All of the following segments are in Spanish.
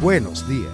Buenos días.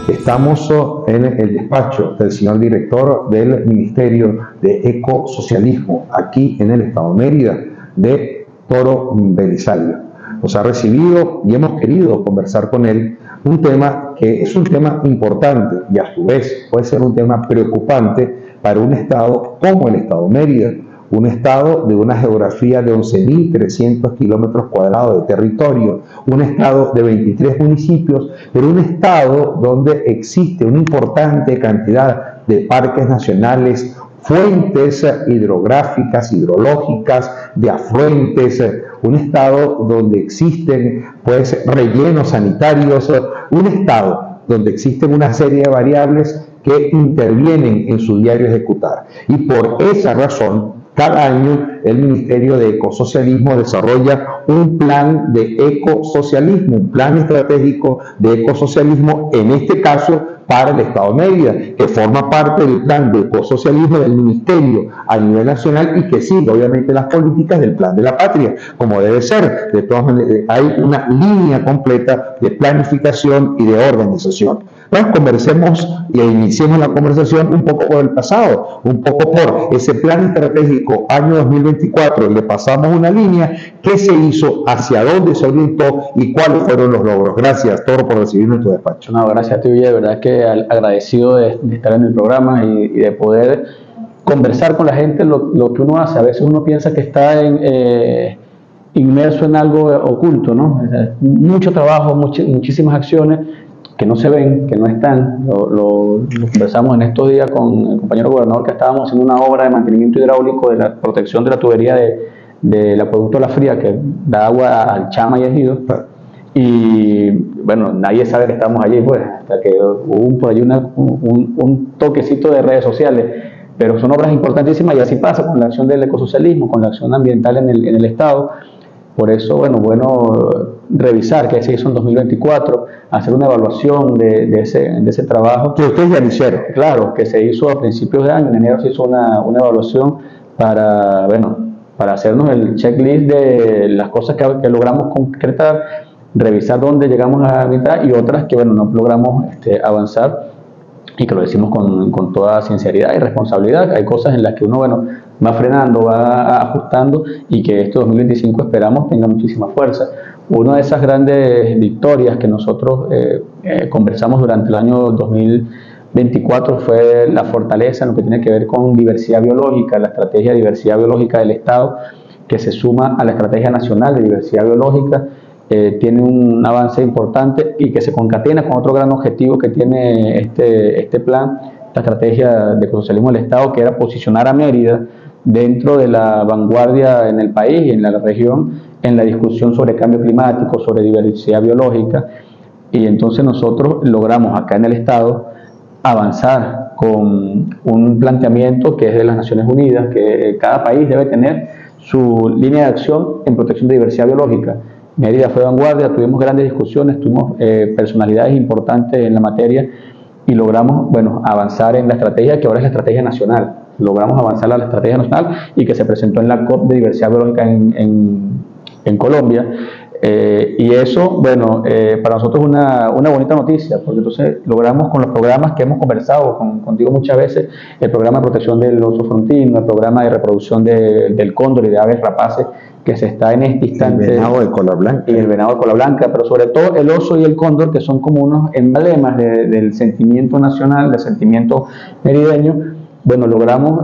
Estamos en el despacho del señor director del Ministerio de Ecosocialismo, aquí en el Estado de Mérida, de Toro Belisario. Nos ha recibido y hemos querido conversar con él un tema que es un tema importante y a su vez puede ser un tema preocupante para un estado como el Estado de Mérida, un estado de una geografía de 11.300 kilómetros cuadrados de territorio, un estado de 23 municipios, pero un estado donde existe una importante cantidad de parques nacionales, fuentes hidrográficas, hidrológicas, de afluentes, un estado donde existen pues rellenos sanitarios, un estado donde existen una serie de variables que intervienen en su diario ejecutar. Y por esa razón, cada año el Ministerio de Ecosocialismo desarrolla un plan de ecosocialismo, un plan estratégico de ecosocialismo, en este caso para el Estado de Mérida, que forma parte del plan de ecosocialismo del Ministerio a nivel nacional y que sigue obviamente las políticas del Plan de la Patria, como debe ser. De todas maneras, hay una línea completa de planificación y de organización. Bueno, conversemos e iniciemos la conversación un poco por el pasado, un poco por ese plan estratégico año 2024. Le pasamos una línea, qué se hizo, hacia dónde se orientó y cuáles fueron los logros. Gracias, Toro, por recibirme en tu despacho. No, gracias a ti, Villa, de verdad que agradecido de estar en el programa y de poder conversar con la gente lo que uno hace. A veces uno piensa que está inmerso en algo oculto, ¿no? Mucho trabajo, muchísimas acciones que no se ven, que no están. Lo conversamos en estos días con el compañero gobernador, que estábamos haciendo una obra de mantenimiento hidráulico de la protección de la tubería del acueducto La Fría, que da agua al Chama y Ejido. Y bueno, nadie sabe que estamos allí, pues, hasta que hubo por allí un toquecito de redes sociales. Pero son obras importantísimas y así pasa con la acción del ecosocialismo, con la acción ambiental en el Estado. Por eso, bueno, revisar qué se hizo en 2024, hacer una evaluación de ese trabajo. Que ustedes ya lo hicieron. Claro, que se hizo a principios de año, en enero se hizo una evaluación para hacernos el checklist de las cosas que logramos concretar, revisar dónde llegamos a mitad y otras que, bueno, no logramos avanzar, y que lo decimos con toda sinceridad y responsabilidad. Hay cosas en las que uno, bueno, va frenando, va ajustando, y que este 2025 esperamos tenga muchísima fuerza. Una de esas grandes victorias que nosotros conversamos durante el año 2024 fue la fortaleza en lo que tiene que ver con diversidad biológica, la estrategia de diversidad biológica del Estado, que se suma a la estrategia nacional de diversidad biológica. Tiene un avance importante y que se concatena con otro gran objetivo que tiene este plan, la estrategia de ecosocialismo del Estado, que era posicionar a Mérida dentro de la vanguardia en el país y en la región en la discusión sobre cambio climático, sobre diversidad biológica. Y entonces nosotros logramos acá en el Estado avanzar con un planteamiento que es de las Naciones Unidas, que cada país debe tener su línea de acción en protección de diversidad biológica. Mérida fue vanguardia, tuvimos grandes discusiones, tuvimos personalidades importantes en la materia y logramos, bueno, avanzar en la estrategia, que ahora es la estrategia nacional. Logramos avanzar a la estrategia nacional y que se presentó en la COP de diversidad biológica en Colombia. Y eso, bueno, para nosotros es una bonita noticia, porque entonces logramos con los programas que hemos conversado contigo muchas veces, el programa de protección del oso frontino, el programa de reproducción del cóndor y de aves rapaces, que se está en este instante. El venado de cola blanca. Y el venado de cola blanca, pero sobre todo el oso y el cóndor, que son como unos emblemas del sentimiento nacional, del sentimiento merideño. Bueno, logramos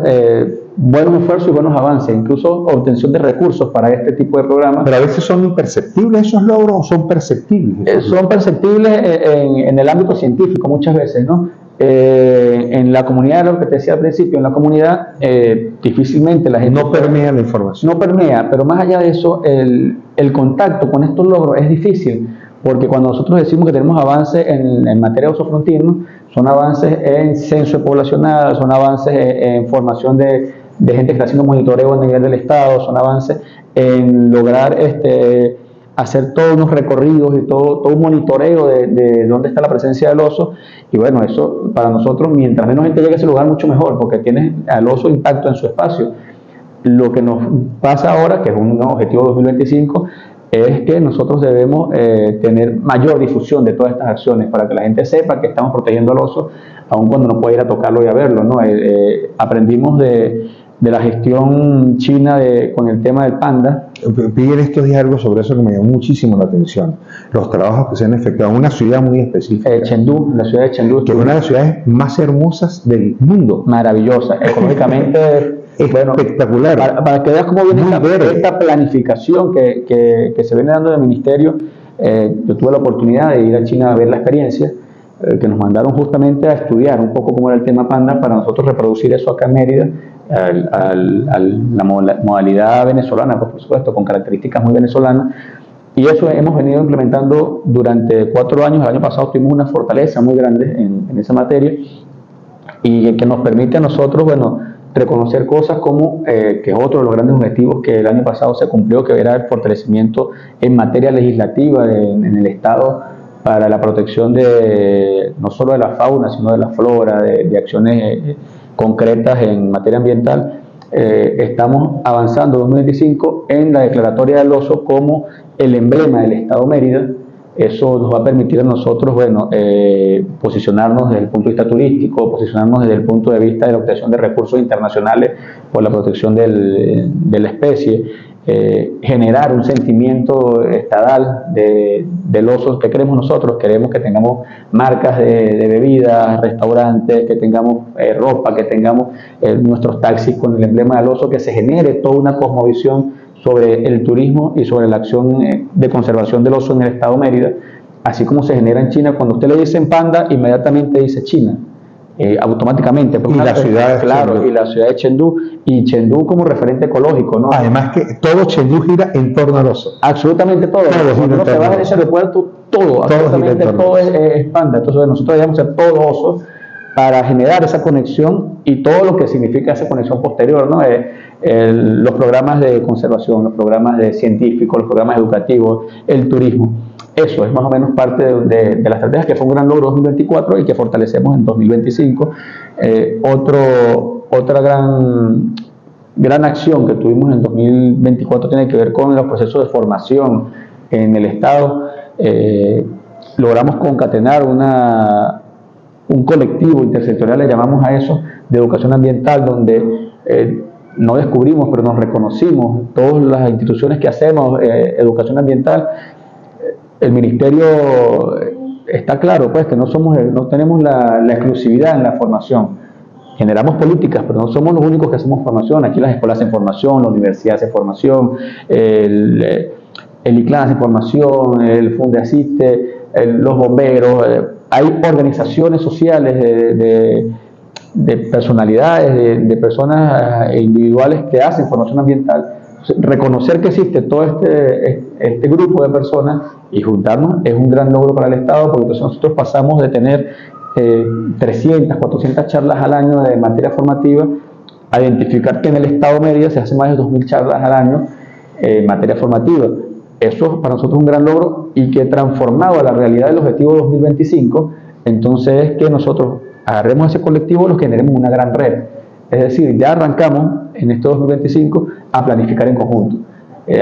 buenos esfuerzos y buenos avances, incluso obtención de recursos para este tipo de programas. Pero a veces son imperceptibles esos logros, o son perceptibles. Son perceptibles en el ámbito científico muchas veces, ¿no? En la comunidad, lo que te decía al principio, en la comunidad difícilmente la gente... No permea la información. No permea, pero más allá de eso, el contacto con estos logros es difícil, porque cuando nosotros decimos que tenemos avances en materia de oso frontino, son avances en censo poblacional, son avances en formación de gente que está haciendo monitoreo a nivel del Estado, son avances en lograr hacer todos unos recorridos y todo un monitoreo de dónde está la presencia del oso. Y bueno, eso para nosotros, mientras menos gente llegue a ese lugar, mucho mejor, porque tiene al oso intacto en su espacio. lo que nos pasa ahora, que es un objetivo 2025, es que nosotros debemos tener mayor difusión de todas estas acciones para que la gente sepa que estamos protegiendo al oso, aun cuando no puede ir a tocarlo y a verlo, ¿no? Aprendimos de la gestión china con el tema del panda. Vi en estos días algo sobre eso que me llamó muchísimo la atención. Los trabajos que se han efectuado en una ciudad muy específica. Chengdu, la ciudad de Chengdu. Que es una de las ciudades más hermosas del mundo. Maravillosa, ecológicamente espectacular. Bueno, para que veas cómo viene esta planificación que se viene dando del ministerio. Yo tuve la oportunidad de ir a China a ver la experiencia, que nos mandaron justamente a estudiar un poco cómo era el tema panda para nosotros reproducir eso acá en Mérida, la modalidad venezolana, por supuesto, con características muy venezolanas. Y eso hemos venido implementando durante 4 años. El año pasado tuvimos una fortaleza muy grande en esa materia, y que nos permite a nosotros, bueno, reconocer cosas como, que es otro de los grandes objetivos que el año pasado se cumplió, que era el fortalecimiento en materia legislativa en el Estado para la protección no solo de la fauna, sino de la flora, de acciones concretas en materia ambiental. Estamos avanzando en 2025 en la declaratoria del oso como el emblema del Estado Mérida. Eso nos va a permitir a nosotros, bueno, posicionarnos desde el punto de vista turístico, posicionarnos desde el punto de vista de la obtención de recursos internacionales por la protección de la especie, generar un sentimiento estadal del oso que queremos nosotros. Queremos que tengamos marcas de bebidas, restaurantes, que tengamos ropa, que tengamos nuestros taxis con el emblema del oso, que se genere toda una cosmovisión sobre el turismo y sobre la acción de conservación del oso en el Estado Mérida, así como se genera en China. Cuando usted le dice panda, inmediatamente dice China, automáticamente. Y la ciudad y la ciudad de Chengdu, y Chengdu como referente ecológico, ¿no? Además que todo Chengdu gira en torno al oso. Absolutamente todo. Cuando uno se baja en ese aeropuerto, absolutamente todo es panda. Entonces nosotros debemos ser todos osos para generar esa conexión y todo lo que significa esa conexión posterior, ¿no? Los programas de conservación, los programas de científicos, los programas educativos, el turismo. Eso es más o menos parte de la estrategia, que fue un gran logro 2024 y que fortalecemos en 2025. Otra gran acción que tuvimos en 2024 tiene que ver con los procesos de formación en el Estado. Logramos concatenar un colectivo intersectorial, le llamamos a eso, de educación ambiental, donde no descubrimos, pero nos reconocimos todas las instituciones que hacemos educación ambiental. El ministerio está claro, pues, que no tenemos la exclusividad en la formación. Generamos políticas, pero no somos los únicos que hacemos formación. Aquí las escuelas hacen formación, la universidad hace formación, el ICLAN hace formación, el Fundesiste, los bomberos. Hay organizaciones sociales de personalidades, de personas individuales que hacen formación ambiental. Reconocer que existe todo este grupo de personas y juntarnos es un gran logro para el Estado, porque entonces nosotros pasamos de tener 300, 400 charlas al año de materia formativa a identificar que en el Estado Mérida se hacen más de 2.000 charlas al año en materia formativa. Eso para nosotros es un gran logro, y que transformado a la realidad del objetivo 2025, entonces es que nosotros agarremos ese colectivo y los generemos una gran red. Es decir, ya arrancamos en este 2025 a planificar en conjunto,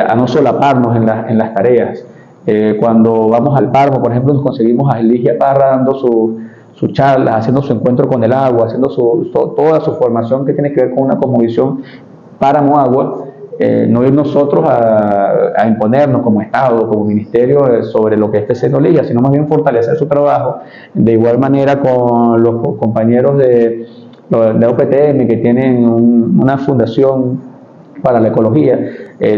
a no solaparnos en las tareas. Cuando vamos al páramo, por ejemplo, nos conseguimos a Eligia Parra dando sus charlas, haciendo su encuentro con el agua, haciendo toda su formación que tiene que ver con una cosmovisión páramo-agua. No ir nosotros a imponernos como Estado, como Ministerio, sobre lo que esté haciendo Eligia, sino más bien fortalecer su trabajo. De igual manera con los compañeros de UPTM, que tienen una fundación para la ecología,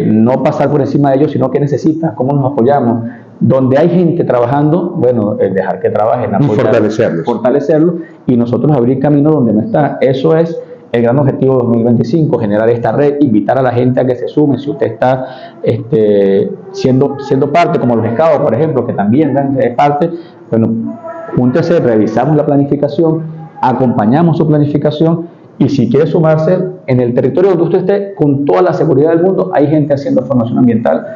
no pasar por encima de ellos, sino que necesita, cómo nos apoyamos. Donde hay gente trabajando, bueno, dejar que trabajen, fortalecerlos, y nosotros abrir camino donde no está. Eso es el gran objetivo 2025, generar esta red, invitar a la gente a que se sume. Si usted está siendo parte, como los scouts, por ejemplo, que también dan parte, bueno, júntese, revisamos la planificación, acompañamos su planificación, y si quiere sumarse, en el territorio donde usted esté, con toda la seguridad del mundo, hay gente haciendo formación ambiental.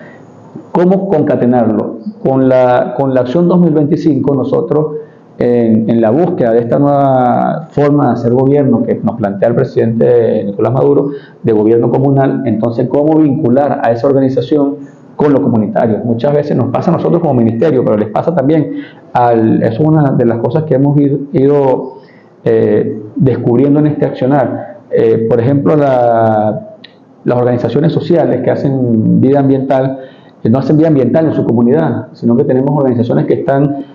¿Cómo concatenarlo? Con la acción 2025 nosotros en la búsqueda de esta nueva forma de hacer gobierno que nos plantea el presidente Nicolás Maduro, de gobierno comunal. Entonces, ¿cómo vincular a esa organización con lo comunitario? Muchas veces nos pasa a nosotros como ministerio, pero les pasa también, eso es una de las cosas que hemos ido descubriendo en este accionar. Por ejemplo, las organizaciones sociales que hacen vida ambiental, que no hacen vida ambiental en su comunidad, sino que tenemos organizaciones que están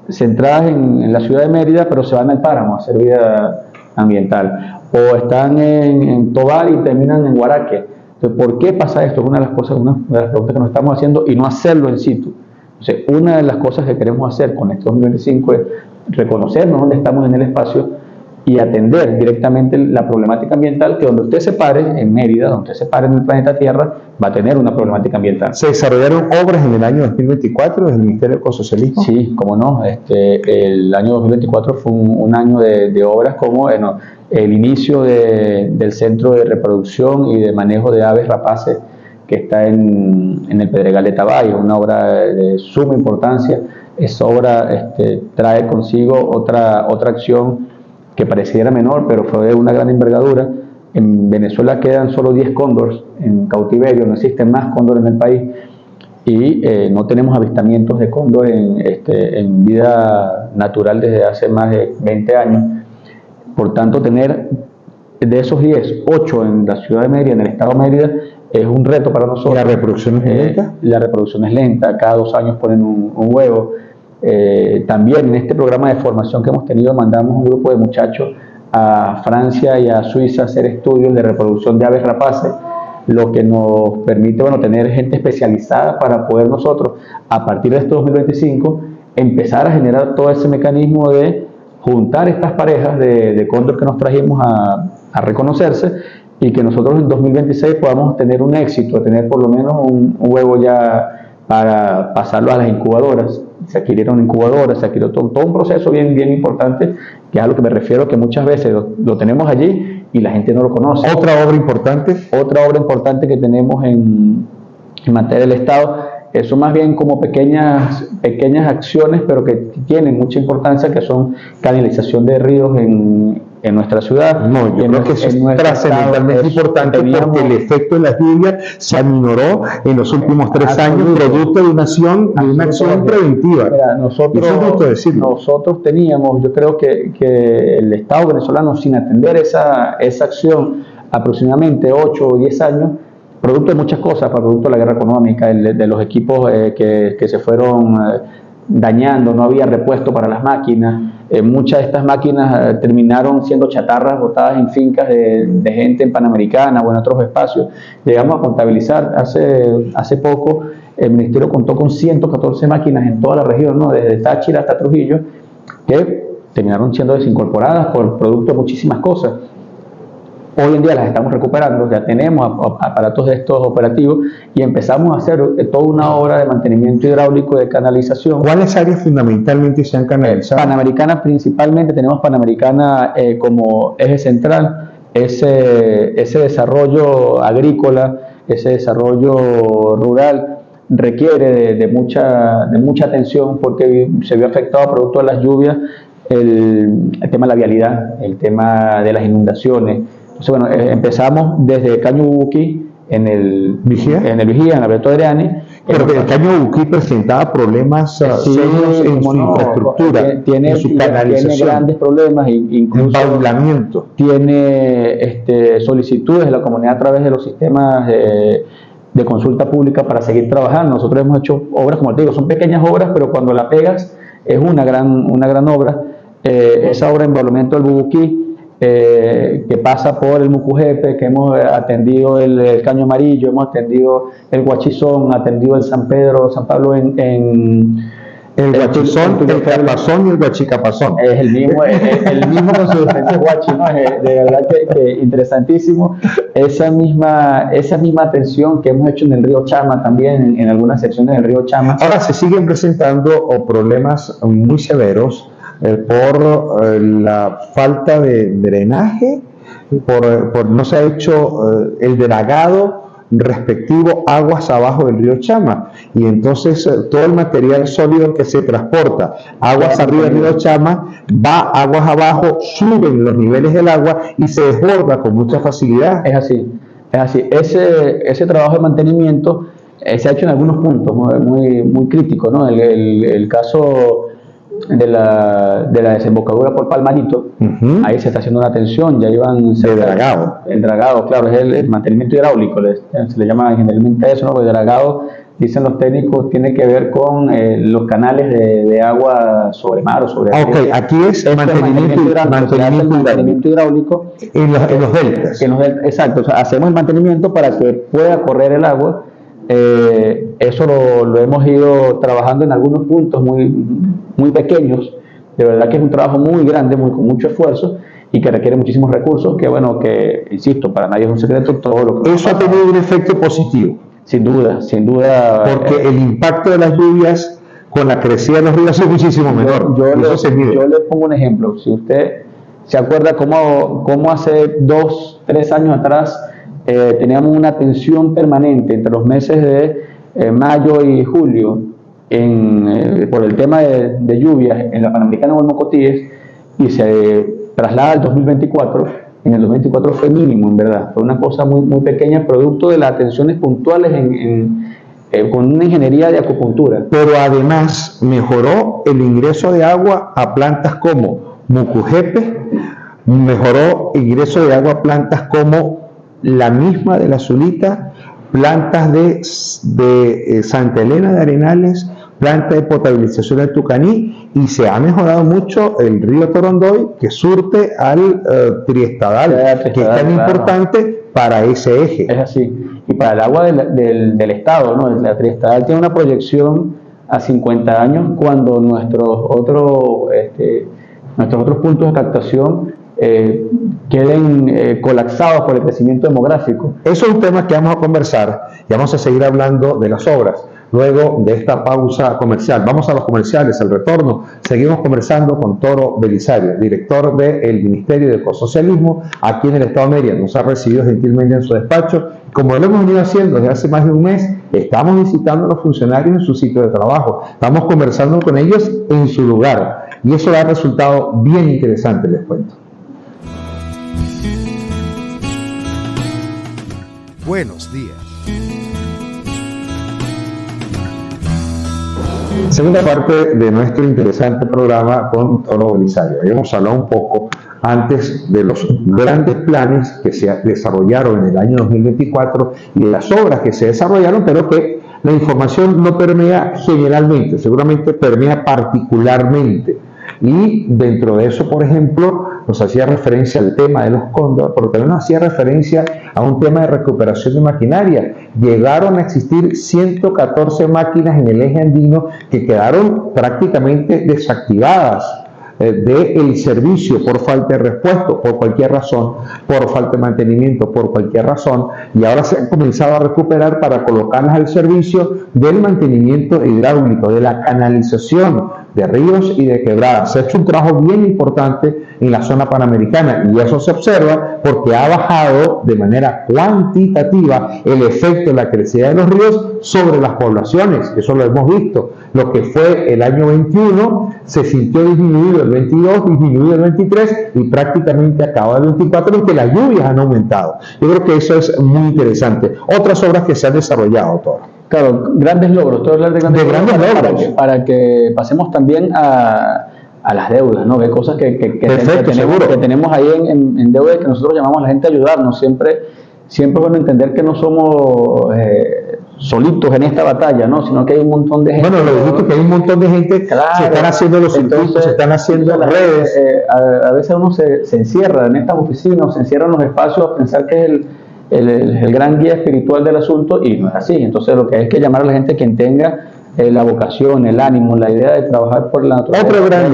centradas en la ciudad de Mérida, pero se van al páramo a hacer vida ambiental, o están en Tovar y terminan en Guaraque. Entonces, ¿por qué pasa esto? Es una de las cosas, una de las preguntas que nos estamos haciendo, y no hacerlo en situ. Entonces, una de las cosas que queremos hacer con este 2025 es reconocernos dónde estamos en el espacio y atender directamente la problemática ambiental, que donde usted se pare en Mérida, donde usted se pare en el planeta Tierra, va a tener una problemática ambiental. ¿Se desarrollaron obras en el año 2024 desde el Ministerio de Ecosocialismo? Sí, cómo no. El año 2024 fue un año de obras como el inicio del Centro de Reproducción y de Manejo de Aves Rapaces que está en el Pedregal de Tabay, una obra de suma importancia. Esa obra trae consigo otra acción que pareciera menor, pero fue de una gran envergadura. En Venezuela quedan solo 10 cóndores en cautiverio, no existen más cóndores en el país, y no tenemos avistamientos de cóndor en vida natural desde hace más de 20 años. Por tanto, tener de esos 10, 8 en la ciudad de Mérida, en el estado de Mérida, es un reto para nosotros. ¿La reproducción es lenta? La reproducción es lenta, cada 2 años ponen un huevo. También en este programa de formación que hemos tenido, mandamos un grupo de muchachos a Francia y a Suiza a hacer estudios de reproducción de aves rapaces, lo que nos permite tener gente especializada para poder nosotros, a partir de este 2025, empezar a generar todo ese mecanismo de juntar estas parejas de cóndor que nos trajimos a reconocerse, y que nosotros en 2026 podamos tener un éxito, tener por lo menos un huevo ya para pasarlo a las incubadoras. Se adquirieron incubadoras, se adquirió todo un proceso bien importante, que es a lo que me refiero, que muchas veces lo tenemos allí y la gente no lo conoce. ¿Otra obra importante? Otra obra importante que tenemos en materia del Estado, son más bien como pequeñas acciones, pero que tienen mucha importancia, que son canalización de ríos en nuestra ciudad. No, yo creo que eso es trascendentalmente importante, porque el efecto de la lluvia se aminoró en los últimos 3 años, producto de una acción preventiva. Mira, nosotros teníamos, yo creo que el Estado venezolano, sin atender esa acción, aproximadamente 8 o 10 años, producto de muchas cosas, producto de la guerra económica, de los equipos que se fueron dañando, no había repuesto para las máquinas. Muchas de estas máquinas terminaron siendo chatarras botadas en fincas de gente en Panamericana o en otros espacios. Llegamos a contabilizar hace poco, el ministerio contó con 114 máquinas en toda la región, desde Táchira hasta Trujillo, que terminaron siendo desincorporadas por producto de muchísimas cosas. Hoy en día las estamos recuperando, ya tenemos aparatos de estos operativos, y empezamos a hacer toda una obra de mantenimiento hidráulico, de canalización. ¿Cuáles áreas fundamentalmente se han canalizado? Panamericana principalmente, tenemos Panamericana como eje central. Ese desarrollo agrícola, ese desarrollo rural requiere de mucha atención, porque se vio afectado producto de las lluvias el tema de la vialidad, el tema de las inundaciones. Entonces, empezamos desde Caño Bubuqui en el Vigía, en Alberto Adriani. Pero el Caño Bubuqui presentaba problemas serios en su infraestructura, en su canalización. Tiene grandes problemas, incluso embaulamiento. Tiene solicitudes de la comunidad a través de los sistemas de consulta pública para seguir trabajando. Nosotros hemos hecho obras, como te digo, son pequeñas obras, pero cuando la pegas es una gran obra. Esa obra de embaulamiento del Bubuqui, que pasa por el Mucujepe, que hemos atendido el Caño Amarillo, hemos atendido el Guachizón, atendido el San Pablo en el Guachizón, el Capazón y el Guachicapazón. Es el mismo con sus diferentes guachis, ¿no? De verdad que interesantísimo. Esa misma atención que hemos hecho en el río Chama también, en algunas secciones del río Chama. Ahora se siguen presentando problemas muy severos por la falta de drenaje, por no se ha hecho el dragado respectivo aguas abajo del río Chama. Y entonces todo el material sólido que se transporta aguas arriba del río Chama va aguas abajo, suben los niveles del agua y se desborda con mucha facilidad. Es así, es así. Ese trabajo de mantenimiento se ha hecho en algunos puntos muy críticos, ¿no? El caso de la desembocadura por Palmarito, ahí se está haciendo una atención, ya iban... De dragado. El dragado, claro, es el mantenimiento hidráulico, se le llama generalmente eso, ¿no? Porque el dragado, dicen los técnicos, tiene que ver con los canales de agua sobre mar o sobre agua. Ok, aquí es mantenimiento hidráulico en los deltas. Exacto, o sea, hacemos el mantenimiento para que pueda correr el agua. Eso lo hemos ido trabajando en algunos puntos muy pequeños. De verdad que es un trabajo muy grande, con mucho esfuerzo y que requiere muchísimos recursos, que insisto, para nadie es un secreto todo lo que... Eso ha tenido un efecto positivo. Sin duda. Porque el impacto de las lluvias con la crecida de los ríos es muchísimo menor. Yo le pongo un ejemplo. Si usted se acuerda cómo hace 2-3 años atrás teníamos una tensión permanente entre los meses de mayo y julio por el tema de lluvias en la Panamericana o en Mocotíes, y se traslada al 2024. En el 2024 fue mínimo, en verdad, fue una cosa muy pequeña, producto de las atenciones puntuales con una ingeniería de acupuntura. Pero además mejoró el ingreso de agua a plantas como Mucujepe, mejoró el ingreso de agua a plantas como la misma de la Zulita, plantas de Santa Elena de Arenales, planta de potabilización del Tucaní, y se ha mejorado mucho el río Torondoy, que surte al Triestadal, que es tan importante para ese eje. Es así. Y para el agua del Estado, ¿no? La Triestadal tiene una proyección a 50 años, cuando nuestros otros puntos de captación queden colapsados por el crecimiento demográfico. Eso es un tema que vamos a conversar y vamos a seguir hablando de las obras luego de esta pausa comercial. Vamos a los comerciales, al retorno seguimos conversando con Toro Belisario, director del Ministerio de Ecosocialismo aquí en el Estado de Mérida. Nos ha recibido gentilmente en su despacho. Como lo hemos venido haciendo desde hace más de un mes, estamos visitando a los funcionarios en su sitio de trabajo, estamos conversando con ellos en su lugar, y eso da resultado bien interesante, les cuento. Buenos días. Segunda parte de nuestro interesante programa con Toro Belisario. Habíamos hablado un poco antes de los grandes planes que se desarrollaron en el año 2024 y de las obras que se desarrollaron, pero que la información no permea generalmente, seguramente permea particularmente. Y dentro de eso, por ejemplo, nos hacía referencia al tema de los cóndores, pero también nos hacía referencia a un tema de recuperación de maquinaria. Llegaron a existir 114 máquinas en el eje andino que quedaron prácticamente desactivadas del servicio por falta de repuesto, por cualquier razón, por falta de mantenimiento, por cualquier razón, y ahora se han comenzado a recuperar para colocarlas al servicio del mantenimiento hidráulico, de la canalización de ríos y de quebradas. Se ha hecho un trabajo bien importante en la zona panamericana, y eso se observa porque ha bajado de manera cuantitativa el efecto de la crecida de los ríos sobre las poblaciones. Eso lo hemos visto. Lo que fue el año 21 se sintió disminuido el 22, disminuido el 23 y prácticamente acaba el 24, en que las lluvias han aumentado. Yo creo que eso es muy interesante. Otras obras que se han desarrollado, Toro. Claro, grandes logros. Todo hablar de grandes logros para que pasemos también a las deudas, ¿no? Hay cosas que tenemos ahí en deuda, que nosotros llamamos a la gente a ayudarnos. Siempre bueno entender que no somos solitos en esta batalla, ¿no? Sino que hay un montón de gente. Bueno, lo dijiste, que hay un montón de gente, claro, se están haciendo los circuitos, se están haciendo las redes. A veces uno se encierra en estas oficinas, se encierra en los espacios a pensar que es el gran guía espiritual del asunto, y no es así. Entonces lo que hay que llamar a la gente, quien tenga la vocación, el ánimo, la idea de trabajar por la naturaleza. Otro gran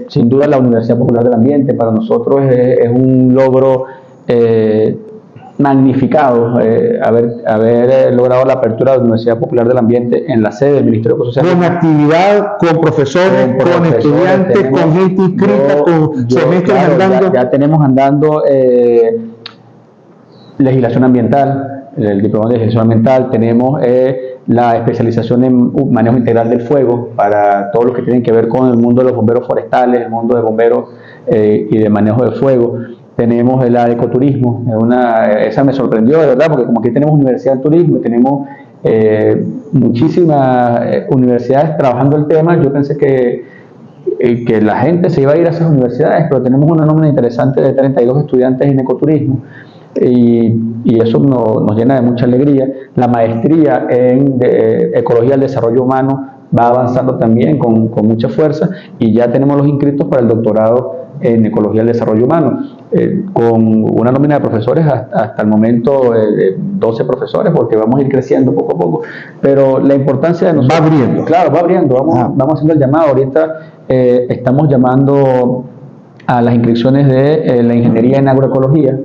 sin duda la Universidad Popular del Ambiente para nosotros es un logro magnificado, haber logrado la apertura de la Universidad Popular del Ambiente en la sede del Ministerio de Ecosocialismo. Con actividad, con profesores, con estudiantes, con gente inscrita, con semestres andando. Ya tenemos andando legislación ambiental. el diplomado de gestión ambiental, tenemos la especialización en manejo integral del fuego para todos los que tienen que ver con el mundo de los bomberos forestales, el mundo de bomberos y de manejo de fuego. Tenemos la de ecoturismo, esa me sorprendió de verdad, porque como aquí tenemos universidad de turismo y tenemos muchísimas universidades trabajando el tema, yo pensé que la gente se iba a ir a esas universidades, pero tenemos una nómina interesante de 32 estudiantes en ecoturismo y eso nos llena de mucha alegría. La maestría en Ecología del Desarrollo Humano va avanzando también con mucha fuerza y ya tenemos los inscritos para el doctorado en Ecología del Desarrollo Humano, con una nómina de profesores hasta el momento 12 profesores, porque vamos a ir creciendo poco a poco, pero la importancia de nosotros... Va abriendo. Claro, va abriendo, vamos haciendo el llamado. Ahorita estamos llamando a las inscripciones de la ingeniería en agroecología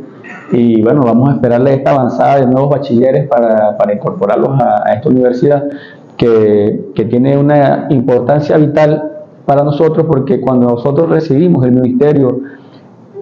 y bueno, vamos a esperarle esta avanzada de nuevos bachilleres para incorporarlos a esta universidad que tiene una importancia vital para nosotros, porque cuando nosotros recibimos el ministerio,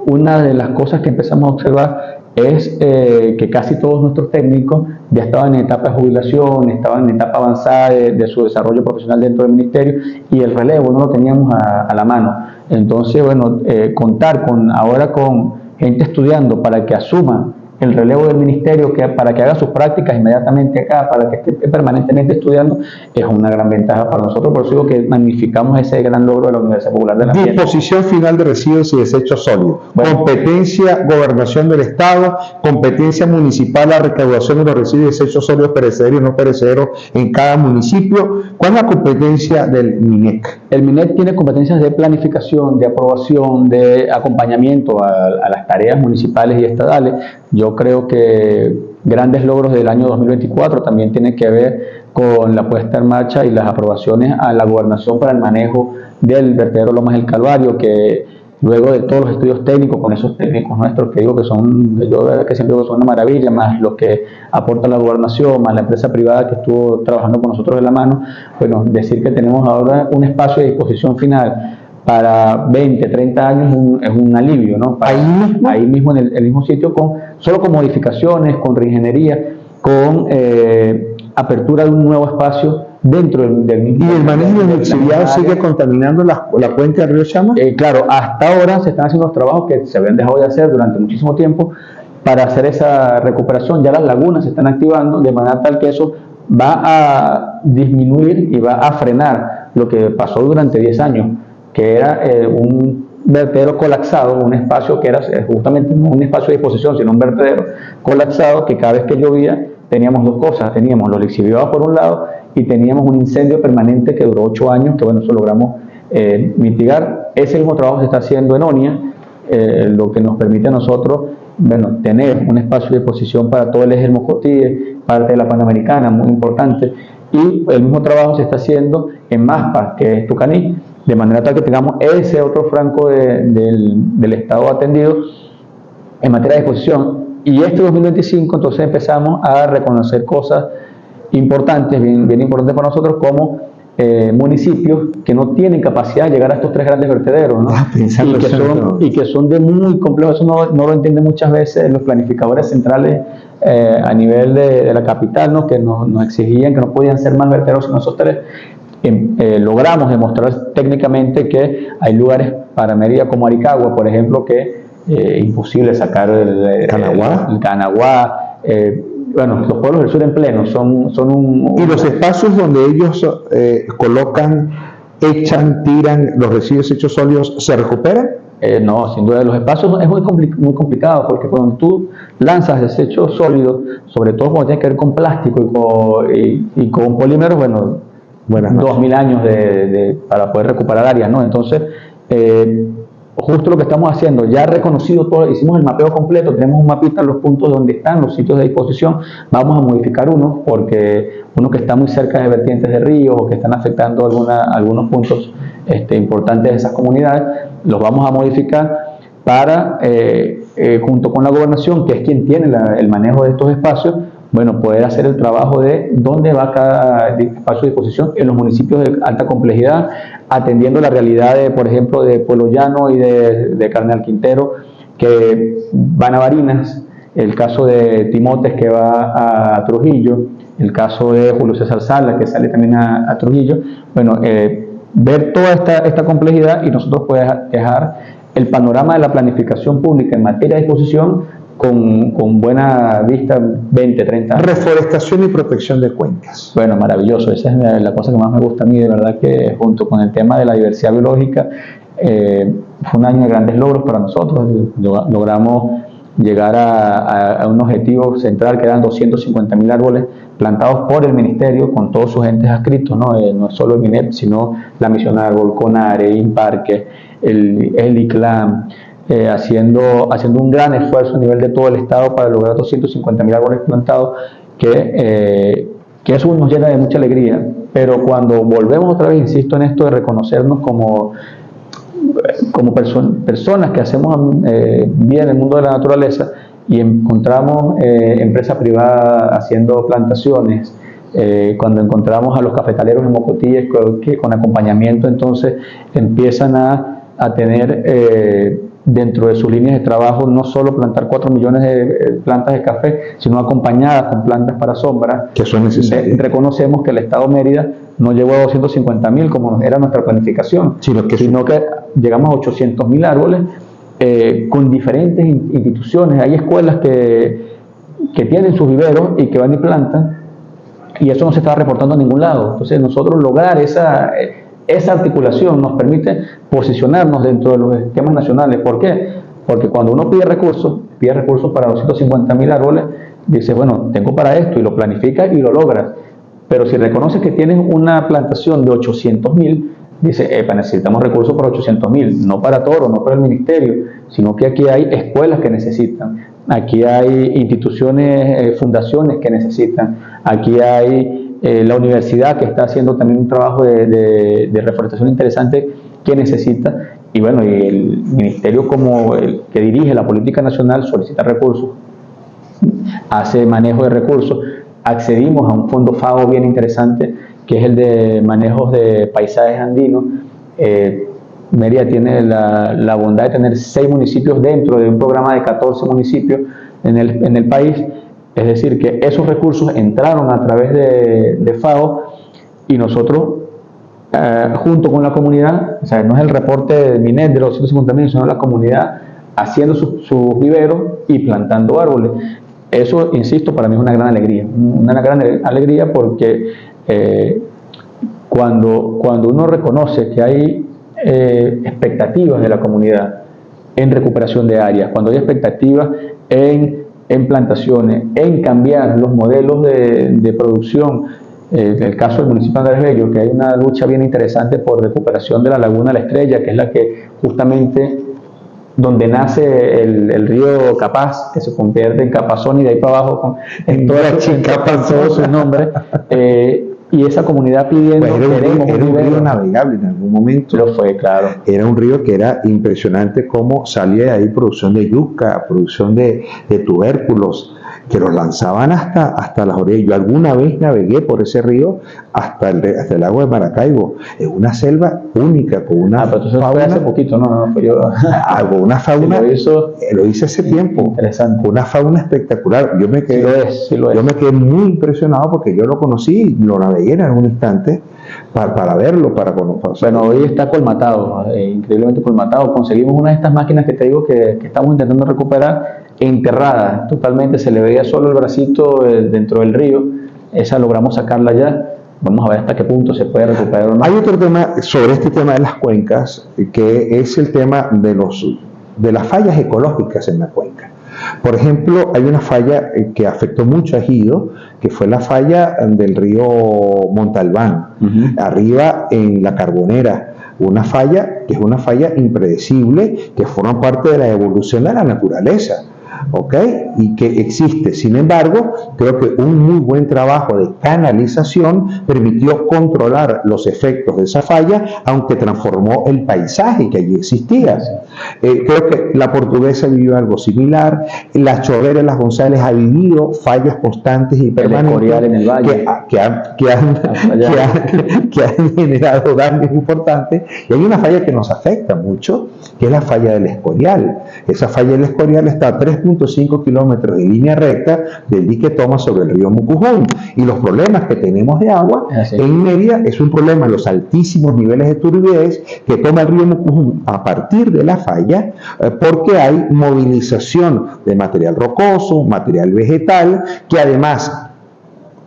una de las cosas que empezamos a observar es que casi todos nuestros técnicos ya estaban en etapa de jubilación, estaban en etapa avanzada de su desarrollo profesional dentro del ministerio y el relevo no lo teníamos a la mano. Entonces, bueno, contar ahora con gente estudiando para que asuma el relevo del ministerio, para que haga sus prácticas inmediatamente acá, para que esté permanentemente estudiando, es una gran ventaja para nosotros. Por eso digo que magnificamos ese gran logro de la Universidad Popular de la Ambiente. Disposición final de residuos y desechos sólidos. Bueno, competencia, gobernación del Estado, competencia municipal, la recaudación de los residuos y desechos sólidos perecederos y no perecederos en cada municipio. ¿Cuál es la competencia del MINEC? El MINEC tiene competencias de planificación, de aprobación, de acompañamiento a las tareas municipales y estadales. Yo creo que grandes logros del año 2024 también tienen que ver con la puesta en marcha y las aprobaciones a la gobernación para el manejo del vertedero Lomas del Calvario, que luego de todos los estudios técnicos, con esos técnicos nuestros que digo que son, yo de verdad que siempre digo que son una maravilla, más los que aporta la gobernación, más la empresa privada que estuvo trabajando con nosotros de la mano, bueno, decir que tenemos ahora un espacio de disposición final para 20, 30 años es un alivio, ¿no? Ahí mismo en el mismo sitio, solo con modificaciones, con reingeniería, con apertura de un nuevo espacio dentro del mismo. ¿Y el manejo del exiliado sigue contaminando la cuenca del río Chama? Claro, hasta ahora se están haciendo los trabajos que se habían dejado de hacer durante muchísimo tiempo para hacer esa recuperación. Ya las lagunas se están activando de manera tal que eso va a disminuir y va a frenar lo que pasó durante 10 años, que era un vertedero colapsado, un espacio que era justamente no un espacio de disposición, sino un vertedero colapsado, que cada vez que llovía teníamos dos cosas: teníamos los lixiviados por un lado y teníamos un incendio permanente que duró 8 años, que bueno, eso logramos mitigar. Ese mismo trabajo se está haciendo en Onia, lo que nos permite a nosotros, bueno, tener un espacio de disposición para todo el eje del Moscotíe, parte de la Panamericana, muy importante, y el mismo trabajo se está haciendo en Maspa, que es Tucaní, de manera tal que tengamos ese otro franco del Estado atendido en materia de disposición. Y este 2025 entonces empezamos a reconocer cosas importantes, bien importantes para nosotros, como municipios que no tienen capacidad de llegar a estos 3 grandes vertederos, ¿no? Y que son de muy complejo. Eso no lo entienden muchas veces los planificadores centrales a nivel de la capital, ¿no? Que nos exigían que no podían ser más vertederos sino esos 3. Logramos demostrar técnicamente que hay lugares para Mérida como Aricagua, por ejemplo, que es imposible sacar el Canaguá, bueno, los pueblos del sur en pleno son ¿Y los espacios donde ellos colocan, echan, tiran los residuos hechos sólidos, se recuperan? No, sin duda, los espacios es muy complicado, porque cuando tú lanzas desechos sólidos, sobre todo cuando tiene que ver con plástico y con polímeros, bueno, 2000 años para poder recuperar áreas, ¿no? Entonces, justo lo que estamos haciendo, ya reconocido todo, hicimos el mapeo completo, tenemos un mapita en los puntos donde están los sitios de disposición, vamos a modificar uno, porque uno que está muy cerca de vertientes de ríos o que están afectando algunos puntos importantes de esas comunidades, los vamos a modificar para, junto con la gobernación, que es quien tiene el manejo de estos espacios, bueno, poder hacer el trabajo de dónde va cada espacio de disposición en los municipios de alta complejidad, atendiendo la realidad, por ejemplo, de Pueblo Llano y de Cardenal Quintero, que van a Barinas, el caso de Timotes que va a Trujillo, el caso de Julio César Sala que sale también a Trujillo. Bueno, ver toda esta complejidad y nosotros podemos dejar el panorama de la planificación pública en materia de disposición con buena vista 20, 30 años. Reforestación y protección de cuencas. Bueno, maravilloso, esa es la cosa que más me gusta a mí, de verdad que junto con el tema de la diversidad biológica, fue un año de grandes logros para nosotros. Logramos llegar a un objetivo central que eran 250.000 árboles plantados por el Ministerio con todos sus entes adscritos, no es solo el MINEP, sino la Misión Árbol, CONARE, INPARQUE, el ICLAM, haciendo un gran esfuerzo a nivel de todo el Estado para lograr 250.000 árboles plantados, que eso nos llena de mucha alegría. Pero cuando volvemos otra vez, insisto en esto de reconocernos como personas que hacemos bien en el mundo de la naturaleza, y encontramos empresa privada haciendo plantaciones, cuando encontramos a los cafetaleros en Mocotíes que con acompañamiento entonces empiezan a tener dentro de sus líneas de trabajo no solo plantar 4 millones de plantas de café, sino acompañadas con plantas para sombra, que eso es necesario. Reconocemos que el Estado Mérida no llegó a 250.000 como era nuestra planificación, sino que llegamos a 800.000 árboles con diferentes instituciones. Hay escuelas que tienen sus viveros y que van y plantan, y eso no se está reportando a ningún lado. Entonces nosotros lograr esa articulación nos permite posicionarnos dentro de los esquemas nacionales. ¿Por qué? Porque cuando uno pide recursos para 250.000 árboles, dice, bueno, tengo para esto, y lo planifica y lo logra. Pero si reconoces que tienes una plantación de 800.000, dice, necesitamos recursos para 800.000, no para Toro, no para el ministerio, sino que aquí hay escuelas que necesitan, aquí hay instituciones, fundaciones que necesitan, aquí hay la universidad que está haciendo también un trabajo de reforestación interesante que necesita, y bueno, y el ministerio como el que dirige la política nacional solicita recursos, hace manejo de recursos. Accedimos a un fondo FAO bien interesante, que es el de manejos de paisajes andinos. Mérida tiene la bondad de tener 6 municipios dentro de un programa de 14 municipios en el país. Es decir, que esos recursos entraron a través de FAO, y nosotros, junto con la comunidad, o sea, no es el reporte del MINET de los 150.000, sino la comunidad haciendo sus viveros y plantando árboles. Eso, insisto, para mí es una gran alegría, porque cuando uno reconoce que hay expectativas de la comunidad en recuperación de áreas, cuando hay expectativas en plantaciones, en cambiar los modelos de producción, en el caso del municipio de Andrés Bello, que hay una lucha bien interesante por recuperación de la laguna La Estrella, que es la que justamente donde nace el río Capaz, que se convierte en Capazón, y de ahí para abajo en todas sus nombres, y esa comunidad pidiendo, pues era un río navegable en algún momento. Lo fue, claro. Era un río que era impresionante cómo salía de ahí producción de yuca, producción de tubérculos, que los lanzaban hasta las orillas. Yo alguna vez navegué por ese río hasta el lago de Maracaibo. Es una selva única, con una pero fauna. Fue hace poquito, no fue yo. Con una fauna. Lo hice hace tiempo. Interesante. Con una fauna espectacular. Yo me quedé, sí lo es. Yo me quedé muy impresionado porque yo lo conocí, lo navegué en algún instante para verlo, para conocerlo. Bueno, hoy está colmatado, increíblemente colmatado. Conseguimos una de estas máquinas que te digo que estamos intentando recuperar, enterrada totalmente, se le veía solo el bracito dentro del río. Esa logramos sacarla ya. Vamos a ver hasta qué punto se puede recuperar o no. Hay otro tema sobre este tema de las cuencas, que es el tema de las fallas ecológicas en la cuenca. Por ejemplo, hay una falla que afectó mucho a Ejido, que fue la falla del río Montalbán, arriba en la Carbonera. Una falla que es una falla impredecible, que forma parte de la evolución de la naturaleza, ¿ok? Y que existe. Sin embargo, creo que un muy buen trabajo de canalización permitió controlar los efectos de esa falla, aunque transformó el paisaje que allí existía. Creo que la Portuguesa vivió algo similar, la Chorrera de las González ha vivido fallas constantes y permanentes en el valle. que han generado daños importantes, y hay una falla que nos afecta mucho, que es la falla del Escorial. Esa falla del Escorial está a 3.5 kilómetros de línea recta del dique Toma sobre el río Mucujún, y los problemas que tenemos de agua en Mérida es un problema de los altísimos niveles de turbidez que toma el río Mucujún a partir de la falla, porque hay movilización de material rocoso, material vegetal, que además